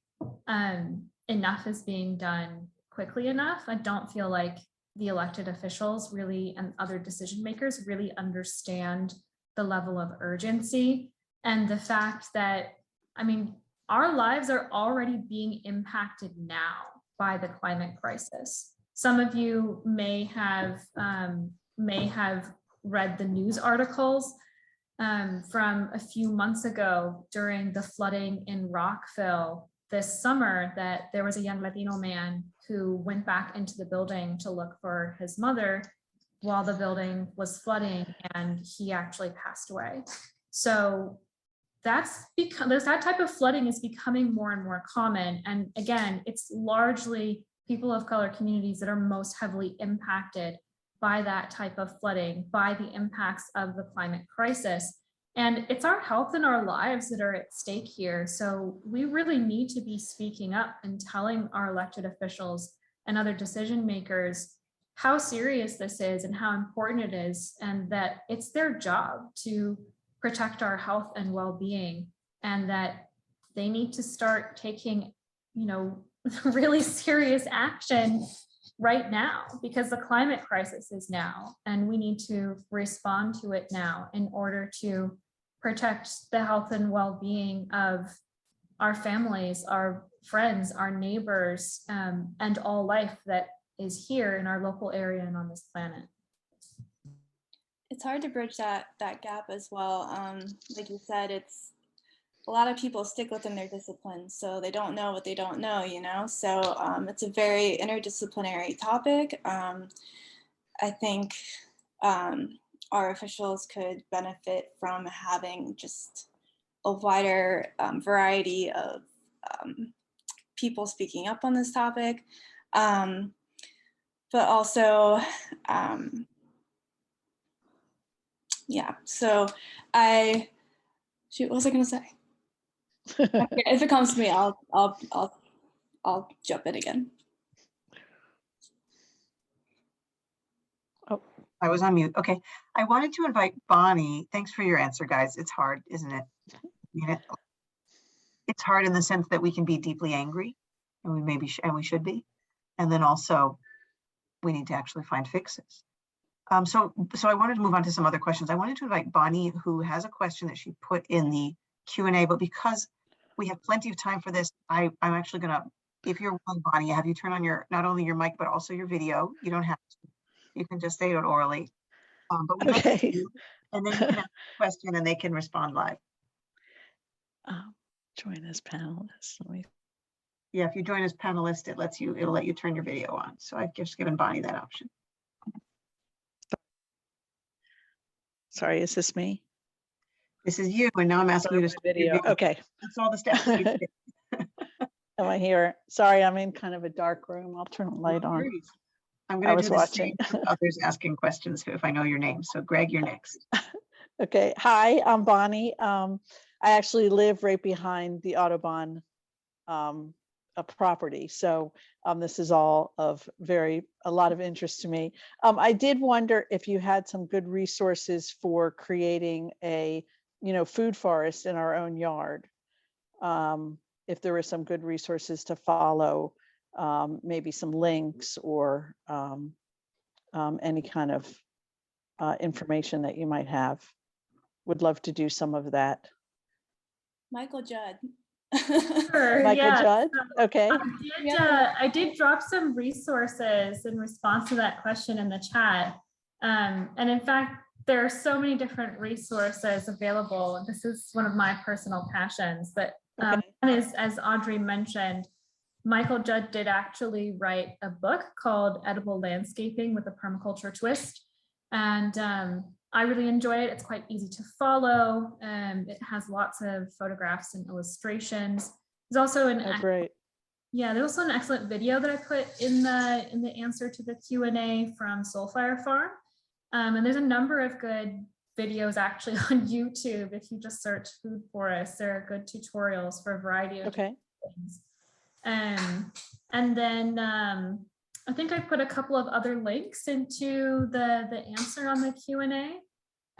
enough is being done quickly enough. I don't feel like the elected officials really, and other decision makers really understand the level of urgency and the fact that, I mean, our lives are already being impacted now by the climate crisis. Some of you may have read the news articles from a few months ago during the flooding in Rockville this summer, that there was a young Latino man who went back into the building to look for his mother while the building was flooding, and he actually passed away. So that's because that type of flooding is becoming more and more common. And again, it's largely people of color communities that are most heavily impacted by that type of flooding, by the impacts of the climate crisis. And it's our health and our lives that are at stake here. So we really need to be speaking up and telling our elected officials and other decision makers how serious this is and how important it is, and that it's their job to protect our health and well-being, and that they need to start taking, you know, really serious action right now, because the climate crisis is now, and we need to respond to it now in order to protect the health and well-being of our families, our friends, our neighbors, and all life that is here in our local area and on this planet. It's hard to bridge that gap as well. Like you said, it's a lot of people stick within their discipline, so they don't know what they don't know, you know? So it's a very interdisciplinary topic. I think our officials could benefit from having just a wider variety of people speaking up on this topic. But also, yeah, so shoot, what was I gonna say? Okay, if it comes to me, I'll jump in again. Oh, I was on mute. Okay, I wanted to invite Bonnie. Thanks for your answer, guys. It's hard, isn't it? I mean, it's hard in the sense that we can be deeply angry, and we maybe and we should be, and then also we need to actually find fixes. So I wanted to move on to some other questions. I wanted to invite Bonnie, who has a question that she put in the Q&A, but because we have plenty of time for this, I'm actually gonna, if you're willing, Bonnie, have you turn on your, not only your mic, but also your video. You don't have to, you can just say it orally. But we Okay. like to see, and then you can ask a question and they can respond live. Join as panelists. Yeah, if you join as panelist, it'll let you turn your video on. So I've just given Bonnie that option. Sorry, is this me? This is you, and now I'm asking you to start your video. Okay. That's all the steps. Am I here? Sorry, I'm in kind of a dark room. I'll turn the light No on. worries. I'm I going to was do the watching. same with others asking questions if I know your name. So Greg, you're next. Okay. Hi, I'm Bonnie. I actually live right behind the Audubon a property. So this is all of a lot of interest to me. I did wonder if you had some good resources for creating a, food forest in our own yard. If there were some good resources to follow, maybe some links or any kind of information that you might have. Would love to do some of that. Michael Judd. Sure, Michael yeah. Judd? Okay. I did drop some resources in response to that question in the chat. And in fact, there are so many different resources available. This is one of my personal passions, but Okay. one is, as Audrey mentioned, Michael Judd did actually write a book called Edible Landscaping with a Permaculture Twist. And I really enjoy it. It's quite easy to follow. It has lots of photographs and illustrations. There's also Great. there's also an excellent video that I put in the answer to the Q&A from Soulfire Farm. And there's a number of good videos actually on YouTube. If you just search food forests, there are good tutorials for a variety of things. And then I think I put a couple of other links into the answer on the Q&A.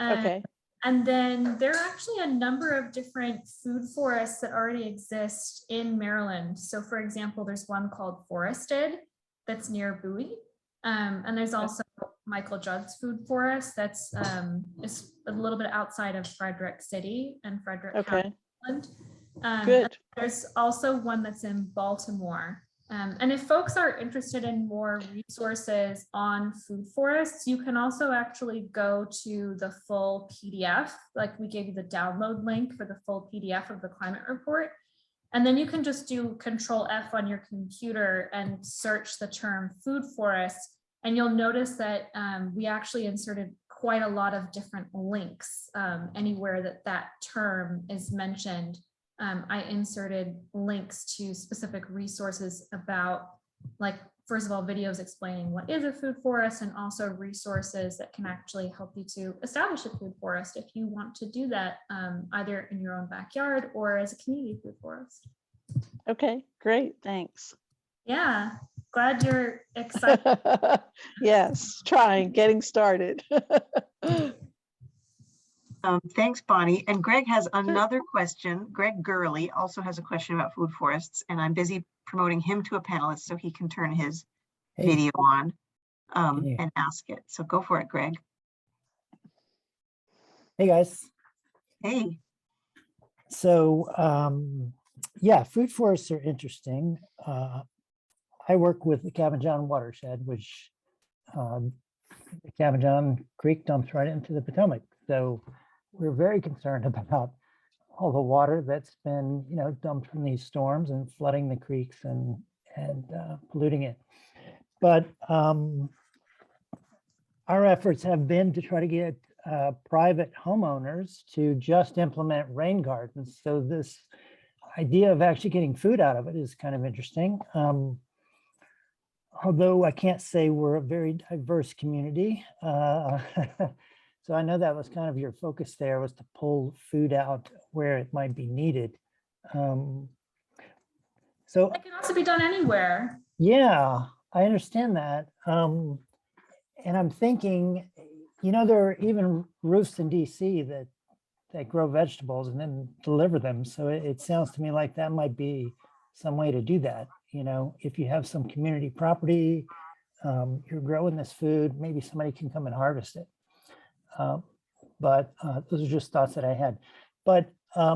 Okay. And then there are actually a number of different food forests that already exist in Maryland. So for example, there's one called Forested that's near Bowie. And there's also Michael Judd's food forest that's is a little bit outside of Frederick City and Frederick County, Maryland. Good. There's also one that's in Baltimore. And if folks are interested in more resources on food forests, you can also actually go to the full PDF. Like we gave you the download link for the full PDF of the climate report. And then you can just do Control F on your computer and search the term food forest. And you'll notice that we actually inserted quite a lot of different links anywhere that term is mentioned. I inserted links to specific resources about, like, first of all, videos explaining what is a food forest, and also resources that can actually help you to establish a food forest if you want to do that either in your own backyard or as a community food forest. Okay, great, thanks. Yeah, glad you're excited. Yes, getting started. Thanks, Bonnie. And Greg has another question. Greg Gurley also has a question about food forests, and I'm busy promoting him to a panelist so he can turn his video on and ask it. So go for it, Greg. Hey, guys. Hey. So, yeah, food forests are interesting. I work with the Cabin John watershed, which the Cabin John Creek dumps right into the Potomac. So we're very concerned about all the water that's been, dumped from these storms and flooding the creeks and polluting it. But our efforts have been to try to get private homeowners to just implement rain gardens. So this idea of actually getting food out of it is kind of interesting. Although I can't say we're a very diverse community. So I know that was kind of your focus there, was to pull food out where it might be needed. So It can also be done anywhere. Yeah, I understand that. And I'm thinking, there are even roofs in DC that grow vegetables and then deliver them. So it sounds to me like that might be some way to do that. If you have some community property, you're growing this food, maybe somebody can come and harvest it. But those are just thoughts that I had. But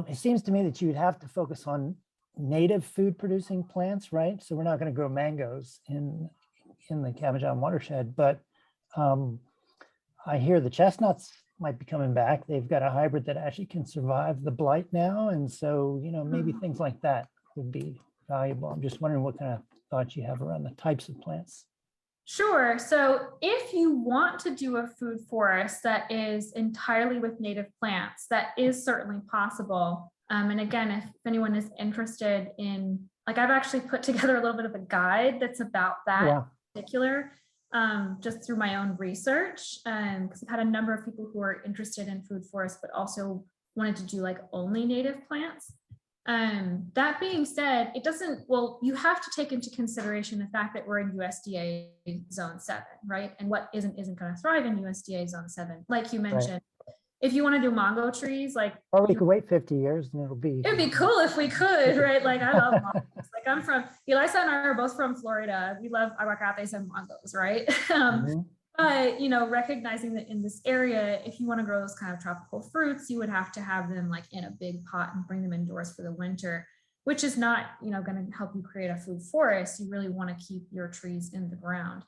it seems to me that you'd have to focus on native food producing plants, right? So we're not going to grow mangoes in the Cabin John watershed, but I hear the chestnuts might be coming back. They've got a hybrid that actually can survive the blight now. And so, maybe things like that would be valuable. I'm just wondering what kind of thoughts you have around the types of plants. Sure. So if you want to do a food forest that is entirely with native plants, that is certainly possible. And again, if anyone is interested in like I've actually put together a little bit of a guide that's about that Yeah. particular, just through my own research, because I've had a number of people who are interested in food forests, but also wanted to do like only native plants. That being said, it doesn't, well, you have to take into consideration the fact that we're in USDA zone 7, right? And what isn't going to thrive in USDA zone 7. Like you mentioned, if you want to do mango trees, like, Or we could wait 50 years and it'll be. it'd be cool if we could, right? Like I love mangoes. Like I'm from, Elisa and I are both from Florida. We love aguacates and mangoes, right? Mhm. But, you know, recognizing that in this area, if you want to grow those kind of tropical fruits, you would have to have them like in a big pot and bring them indoors for the winter, which is not, you know, going to help you create a food forest. You really want to keep your trees in the ground.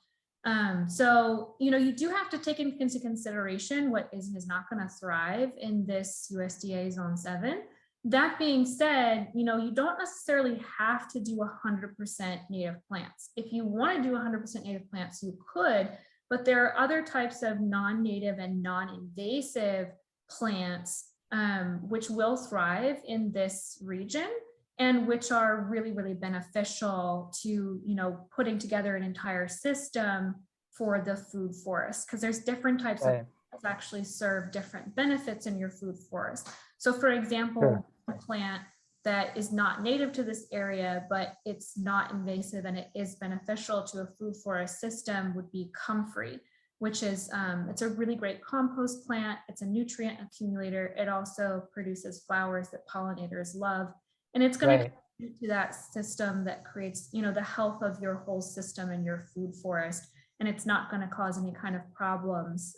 So, you know, you do have to take into consideration what is and is not going to thrive in this USDA zone 7. That being said, you know, you don't necessarily have to do 100% native plants. If you want to do 100% native plants, you could. But there are other types of non-native and non-invasive plants which will thrive in this region and which are really, really beneficial to, you know, putting together an entire system for the food forest, because there's different types of plants actually serve different benefits in your food forest. So for example, a plant that is not native to this area, but it's not invasive and it is beneficial to a food forest system would be comfrey, which is, it's a really great compost plant. It's a nutrient accumulator. It also produces flowers that pollinators love. And it's going to contribute to that system that creates, you know, the health of your whole system and your food forest. And it's not going to cause any kind of problems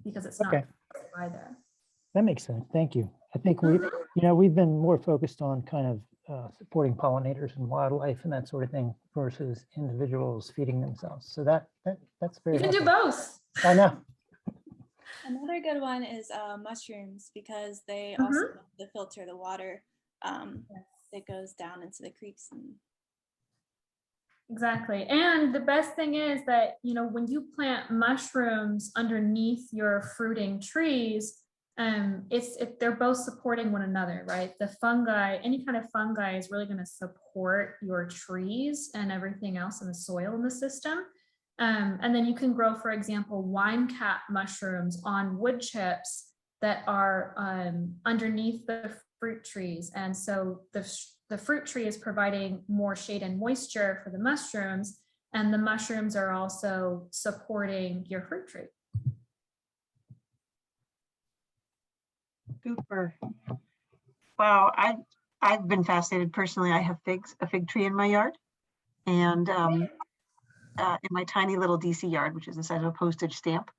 because it's not either. That makes sense. Thank you. I think we've been more focused on kind of supporting pollinators and wildlife and that sort of thing versus individuals feeding themselves. So that's very. You can do both. I know. Another good one is mushrooms, because they also help to filter the water that goes down into the creeks. Exactly. And the best thing is that, you know, when you plant mushrooms underneath your fruiting trees, they're both supporting one another, right? The fungi, any kind of fungi is really going to support your trees and everything else in the soil in the system. And then you can grow, for example, wine cap mushrooms on wood chips that are underneath the fruit trees. And so the fruit tree is providing more shade and moisture for the mushrooms, and the mushrooms are also supporting your fruit tree. Super. Wow, I've been fascinated personally. I have a fig tree in my yard, and in my tiny little DC yard, which is the size of a postage stamp,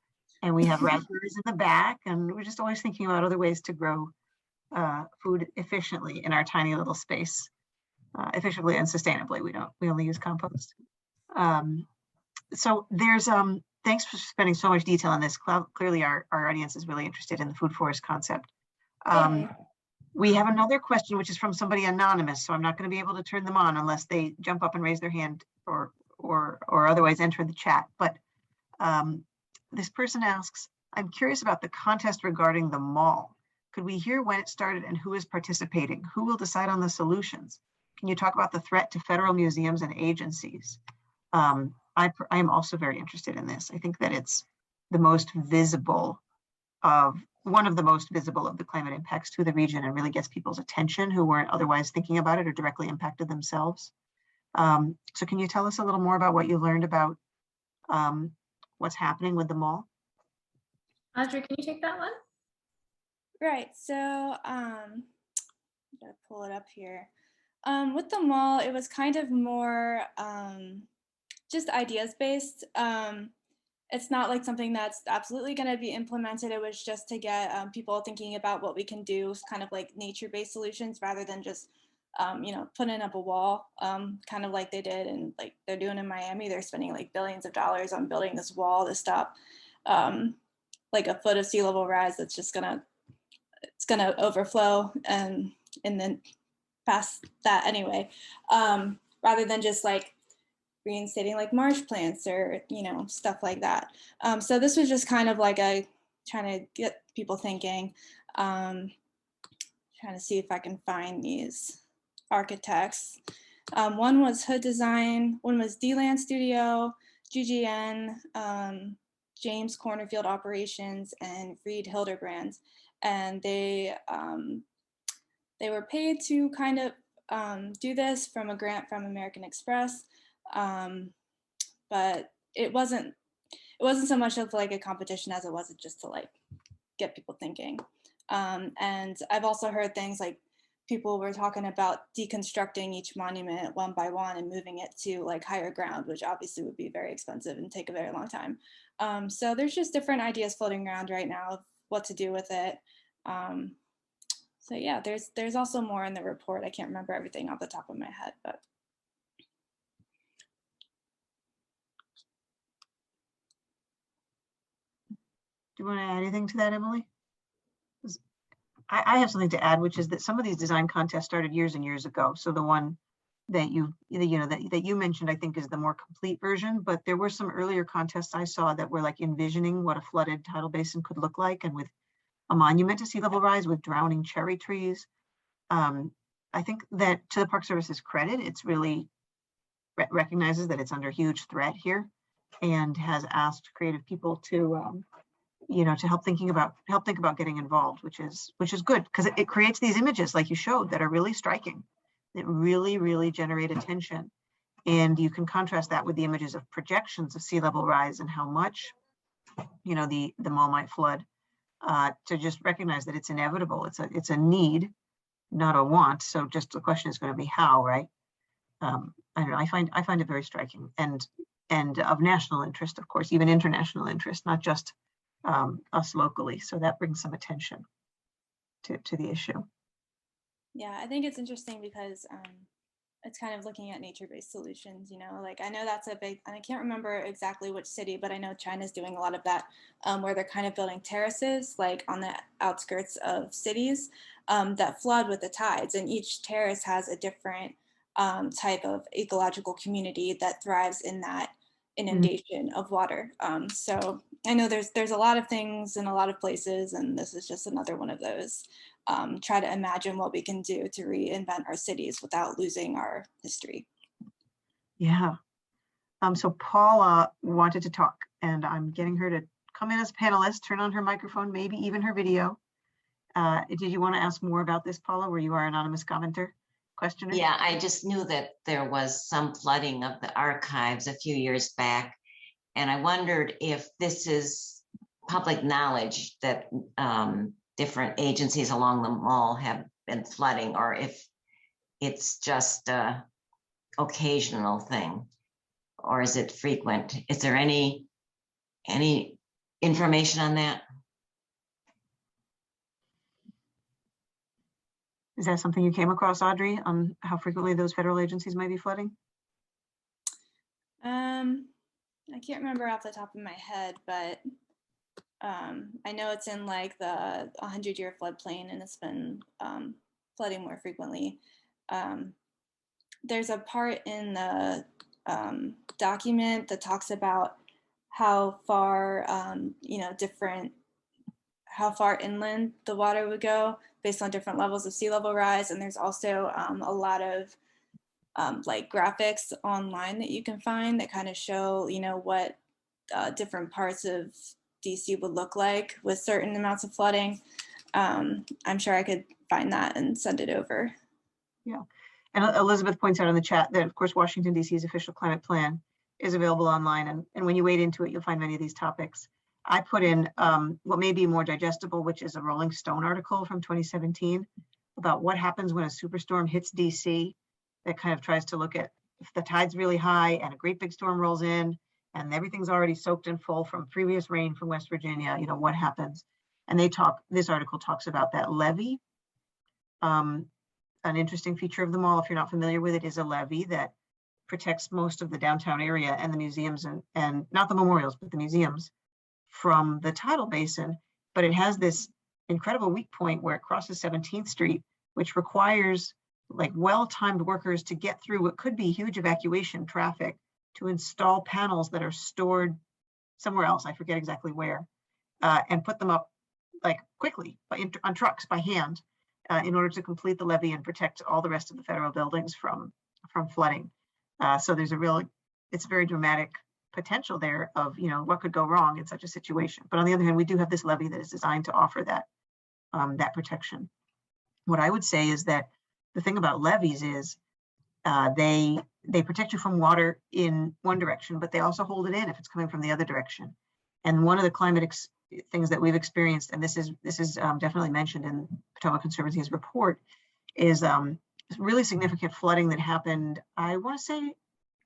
and we have raspberries in the back, and we're just always thinking about other ways to grow food efficiently in our tiny little space, efficiently and sustainably. We only use compost. So there's thanks for spending so much detail on this. Clearly, our audience is really interested in the food forest concept. We have another question, which is from somebody anonymous, so I'm not going to be able to turn them on unless they jump up and raise their hand or otherwise enter the chat. But this person asks, I'm curious about the contest regarding the mall. Could we hear when it started and who is participating? Who will decide on the solutions? Can you talk about the threat to federal museums and agencies? I am also very interested in this. I think that it's the most visible one of the most visible of the climate impacts to the region, and really gets people's attention who weren't otherwise thinking about it or directly impacted themselves. So can you tell us a little more about what you learned about what's happening with the mall? Audrey, can you take that one? Right, so I'm gonna pull it up here. With the mall, it was kind of more just ideas based. It's not like something that's absolutely going to be implemented. It was just to get people thinking about what we can do, kind of like nature-based solutions rather than just, putting up a wall, kind of like they did and like they're doing in Miami. They're spending like billions of dollars on building this wall to stop like a foot of sea level rise that's just gonna overflow and then past that anyway, rather than just like reinstating like marsh plants or stuff like that. So this was just kind of like trying to get people thinking, trying to see if I can find these architects. One was Hood Design, one was D-Land Studio, GGN, James Cornerfield Operations, and Reed Hildebrand. And they were paid to kind of do this from a grant from American Express, but it wasn't so much of like a competition as it was just to like get people thinking. And I've also heard things like people were talking about deconstructing each monument one by one and moving it to like higher ground, which obviously would be very expensive and take a very long time. So there's just different ideas floating around right now of what to do with it. So yeah, there's also more in the report. I can't remember everything off the top of my head, but. Do you want to add anything to that, Emily? I have something to add, which is that some of these design contests started years and years ago. So the one that you mentioned, I think, is the more complete version. But there were some earlier contests I saw that were like envisioning what a flooded tidal basin could look like, and with a monument to sea level rise with drowning cherry trees. I think that, to the Park Service's credit, it's really recognizes that it's under huge threat here, and has asked creative people to to help think about getting involved, which is good, because it creates these images like you showed that are really striking, that really generate attention. And you can contrast that with the images of projections of sea level rise and how much the mall might flood, to just recognize that it's inevitable. It's a need, not a want. So just the question is going to be how, right? I don't know, I find it very striking, and of national interest, of course, even international interest, not just us locally. So that brings some attention to the issue. Yeah, I think it's interesting because it's kind of looking at nature-based solutions, like I know that's a big, and I can't remember exactly which city, but I know China's doing a lot of that, where they're kind of building terraces like on the outskirts of cities that flood with the tides, and each terrace has a different type of ecological community that thrives in that inundation of water. So I know there's a lot of things in a lot of places, and this is just another one of those. Try to imagine what we can do to reinvent our cities without losing our history. Yeah. So Paula wanted to talk, and I'm getting her to come in as a panelist, turn on her microphone, maybe even her video. Did you want to ask more about this, Paula, where you are anonymous commenter? Questioner? Yeah, I just knew that there was some flooding of the archives a few years back, and I wondered if this is public knowledge that different agencies along the mall have been flooding, or if it's just a occasional thing, or is it frequent? Is there any information on that? Is that something you came across, Audrey, on how frequently those federal agencies might be flooding? I can't remember off the top of my head, but I know it's in like the 100-year floodplain, and it's been flooding more frequently. There's a part in the document that talks about how far, how far inland the water would go based on different levels of sea level rise. And there's also a lot of like graphics online that you can find that kind of show, what different parts of DC would look like with certain amounts of flooding. I'm sure I could find that and send it over. Yeah, and Elizabeth points out in the chat that, of course, Washington, D.C.'s official climate plan is available online. And when you wade into it, you'll find many of these topics. I put in what may be more digestible, which is a Rolling Stone article from 2017 about what happens when a superstorm hits DC, that kind of tries to look at if the tide's really high and a great big storm rolls in and everything's already soaked in full from previous rain from West Virginia, what happens? And this article talks about that levee. An interesting feature of the mall, if you're not familiar with it, is a levee that protects most of the downtown area and the museums and not the memorials, but the museums from the tidal basin. But it has this incredible weak point where it crosses 17th Street, which requires like well-timed workers to get through what could be huge evacuation traffic to install panels that are stored somewhere else, I forget exactly where, and put them up like quickly on trucks by hand in order to complete the levee and protect all the rest of the federal buildings from from flooding. So there's it's a very dramatic potential there of, what could go wrong in such a situation. But on the other hand, we do have this levee that is designed to offer that, that protection. What I would say is that the thing about levees is they protect you from water in one direction, but they also hold it in if it's coming from the other direction. And one of the climate things that we've experienced, and this is definitely mentioned in Potomac Conservancy's report, is really significant flooding that happened, I want to say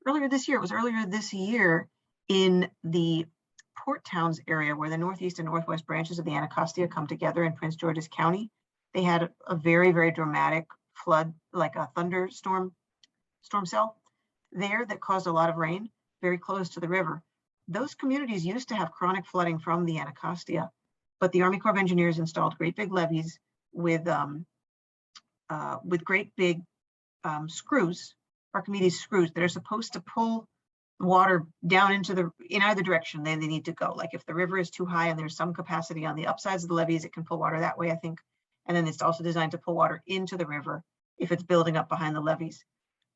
earlier this year. It was earlier this year in the Port Towns area where the northeast and northwest branches of the Anacostia come together in Prince George's County. They had a very, very dramatic flood, like a thunderstorm storm cell there that caused a lot of rain very close to the river. Those communities used to have chronic flooding from the Anacostia, but the Army Corps of Engineers installed great big levees with great big screws, Archimedes screws, that are supposed to pull water down in either direction they need to go. Like if the river is too high and there's some capacity on the upsides of the levees, it can pull water that way, I think. And then it's also designed to pull water into the river if it's building up behind the levees.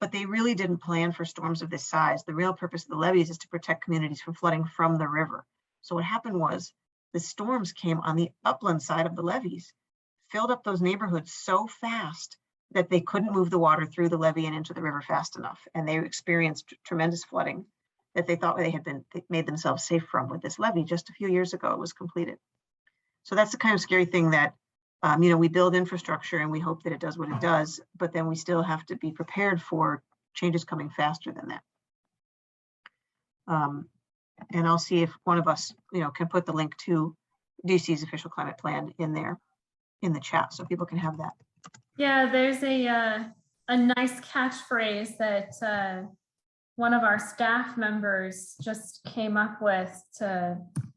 But they really didn't plan for storms of this size. The real purpose of the levees is to protect communities from flooding from the river. So what happened was the storms came on the upland side of the levees, filled up those neighborhoods so fast that they couldn't move the water through the levee and into the river fast enough. And they experienced tremendous flooding that they thought they made themselves safe from with this levee. Just a few years ago, it was completed. So that's the kind of scary thing that we build infrastructure and we hope that it does what it does, but then we still have to be prepared for changes coming faster than that. And I'll see if one of us, can put the link to DC's official climate plan in there in the chat so people can have that. Yeah, there's a nice catchphrase that one of our staff members just came up with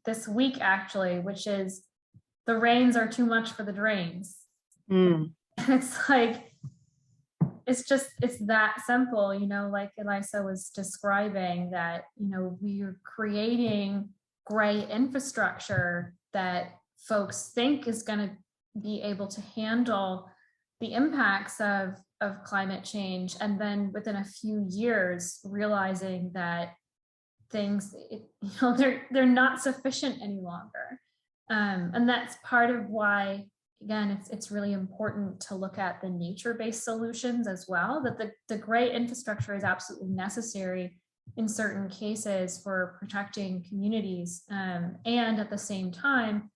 this week, actually, which is, the rains are too much for the drains. It's like, it's that simple, like Elisa was describing, that, we are creating great infrastructure that folks think is going to be able to handle the impacts of climate change. And then within a few years, realizing that things, they're not sufficient any longer. And that's part of why, again, it's really important to look at the nature-based solutions as well, that the great infrastructure is absolutely necessary in certain cases for protecting communities. And at the same time,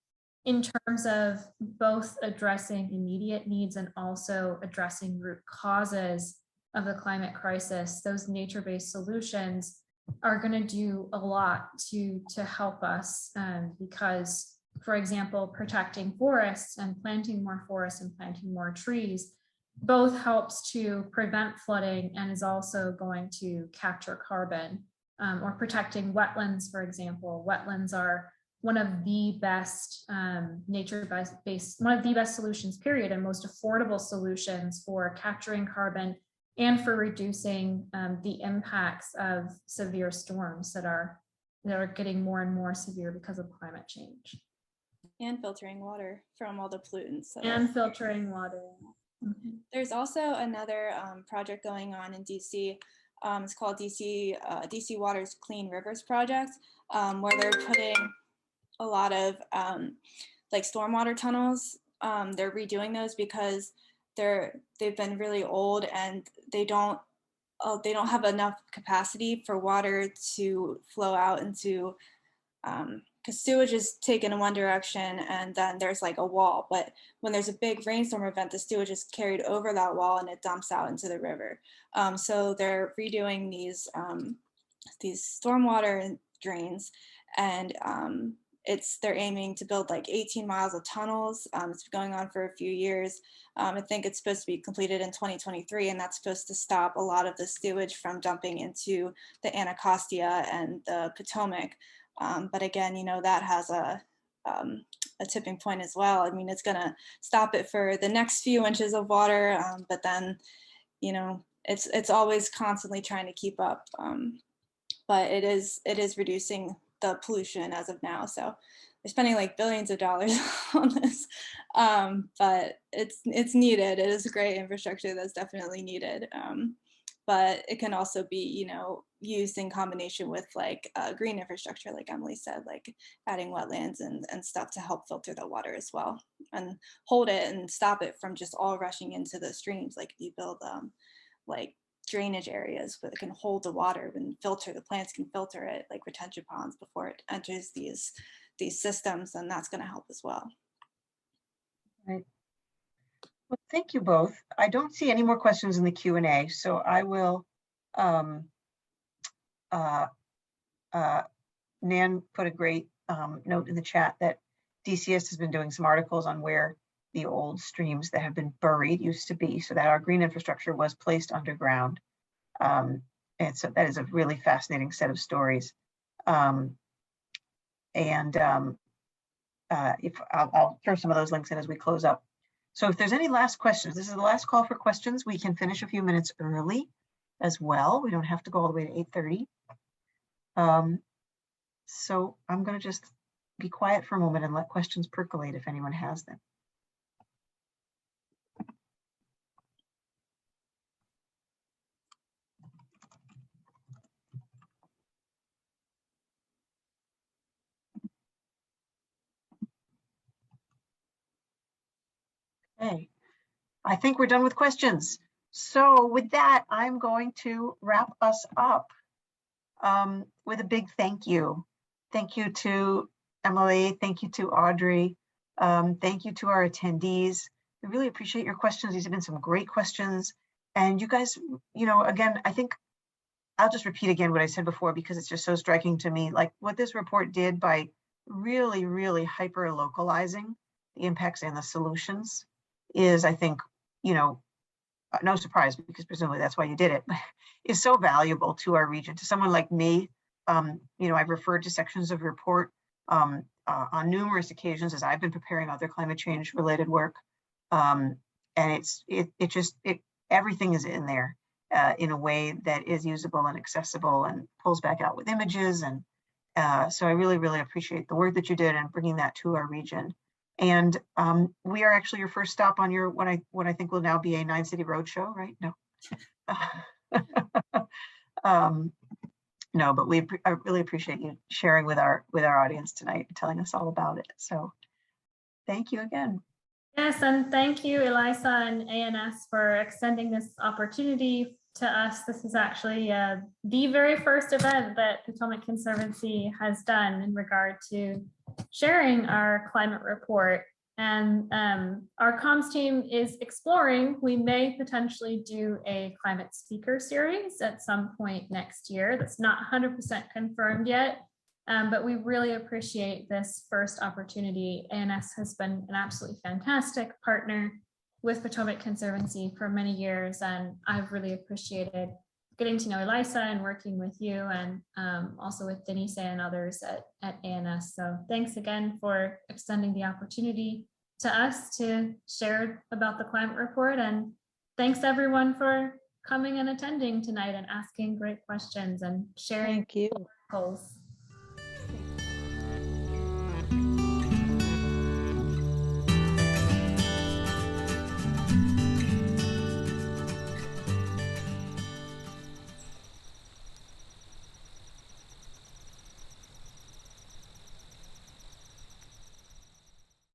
in terms of both addressing immediate needs and also addressing root causes of the climate crisis, those nature-based solutions are going to do a lot to help us, because, for example, protecting forests and planting more trees both helps to prevent flooding and is also going to capture carbon. Or protecting wetlands, for example. Wetlands are one of the best one of the best solutions, period, and most affordable solutions for capturing carbon and for reducing the impacts of severe storms that are getting more and more severe because of climate change. And filtering water from all the pollutants. And filtering water. There's also another project going on in DC. It's called DC Water's Clean Rivers Project, where they're putting a lot of like stormwater tunnels. They're redoing those because they've been really old and they don't have enough capacity for water to flow out into, because sewage is taken in one direction and then there's like a wall, but when there's a big rainstorm event, the sewage is carried over that wall and it dumps out into the river. So they're redoing these stormwater drains, and they're aiming to build like 18 miles of tunnels. It's been going on for a few years. I think it's supposed to be completed in 2023, and that's supposed to stop a lot of the sewage from dumping into the Anacostia and the Potomac. But again, that has a tipping point as well. I mean, it's going to stop it for the next few inches of water, but then, it's always constantly trying to keep up. But it is reducing the pollution as of now. So they're spending like billions of dollars on this, but it's needed. It is a great infrastructure that's definitely needed. but it can also be, used in combination with like green infrastructure, like Emily said, like adding wetlands and stuff to help filter the water as well and hold it and stop it from just all rushing into the streams. Like if you build like drainage areas where it can hold the water and filter, the plants can filter it, like retention ponds, before it enters these systems, and that's going to help as well. Right. Well, thank you both. I don't see any more questions in the Q&A, so I will, Nan put a great note in the chat that DCS has been doing some articles on where the old streams that have been buried used to be, so that our green infrastructure was placed underground. And so that is a really fascinating set of stories. If I'll throw some of those links in as we close up. So if there's any last questions, this is the last call for questions. We can finish a few minutes early as well. We don't have to go all the way to 8:30. So I'm going to just be quiet for a moment and let questions percolate if anyone has them. Okay, I think we're done with questions. So with that, I'm going to wrap us up with a big thank you. Thank you to Emily, thank you to Audrey, thank you to our attendees. We really appreciate your questions. These have been some great questions. And you guys, again, I think I'll just repeat again what I said before because it's just so striking to me, like what this report did by really, really hyper localizing the impacts and the solutions is, I think, no surprise, because presumably that's why you did it, is so valuable to our region. To someone like me, I've referred to sections of report on numerous occasions as I've been preparing other climate change related work. And everything is in there in a way that is usable and accessible and pulls back out with images. And so I really, really appreciate the work that you did and bringing that to our region. And we are actually your first stop on your what I think will now be a 9-city roadshow, right? No, no, but I really appreciate you sharing with our audience tonight and telling us all about it. So thank you again. Yes, and thank you, Elisa and ANS, for extending this opportunity to us. This is actually the very first event that Potomac Conservancy has done in regard to sharing our climate report. And our comms team is exploring, we may potentially do a climate speaker series at some point next year. That's not 100% confirmed yet, but we really appreciate this first opportunity. ANS has been an absolutely fantastic partner with Potomac Conservancy for many years, and I've really appreciated getting to know Elisa and working with you, and also with Denise and others at ANS. So thanks again for extending the opportunity to us to share about the climate report, and thanks everyone for coming and attending tonight and asking great questions and sharing Thank you. articles.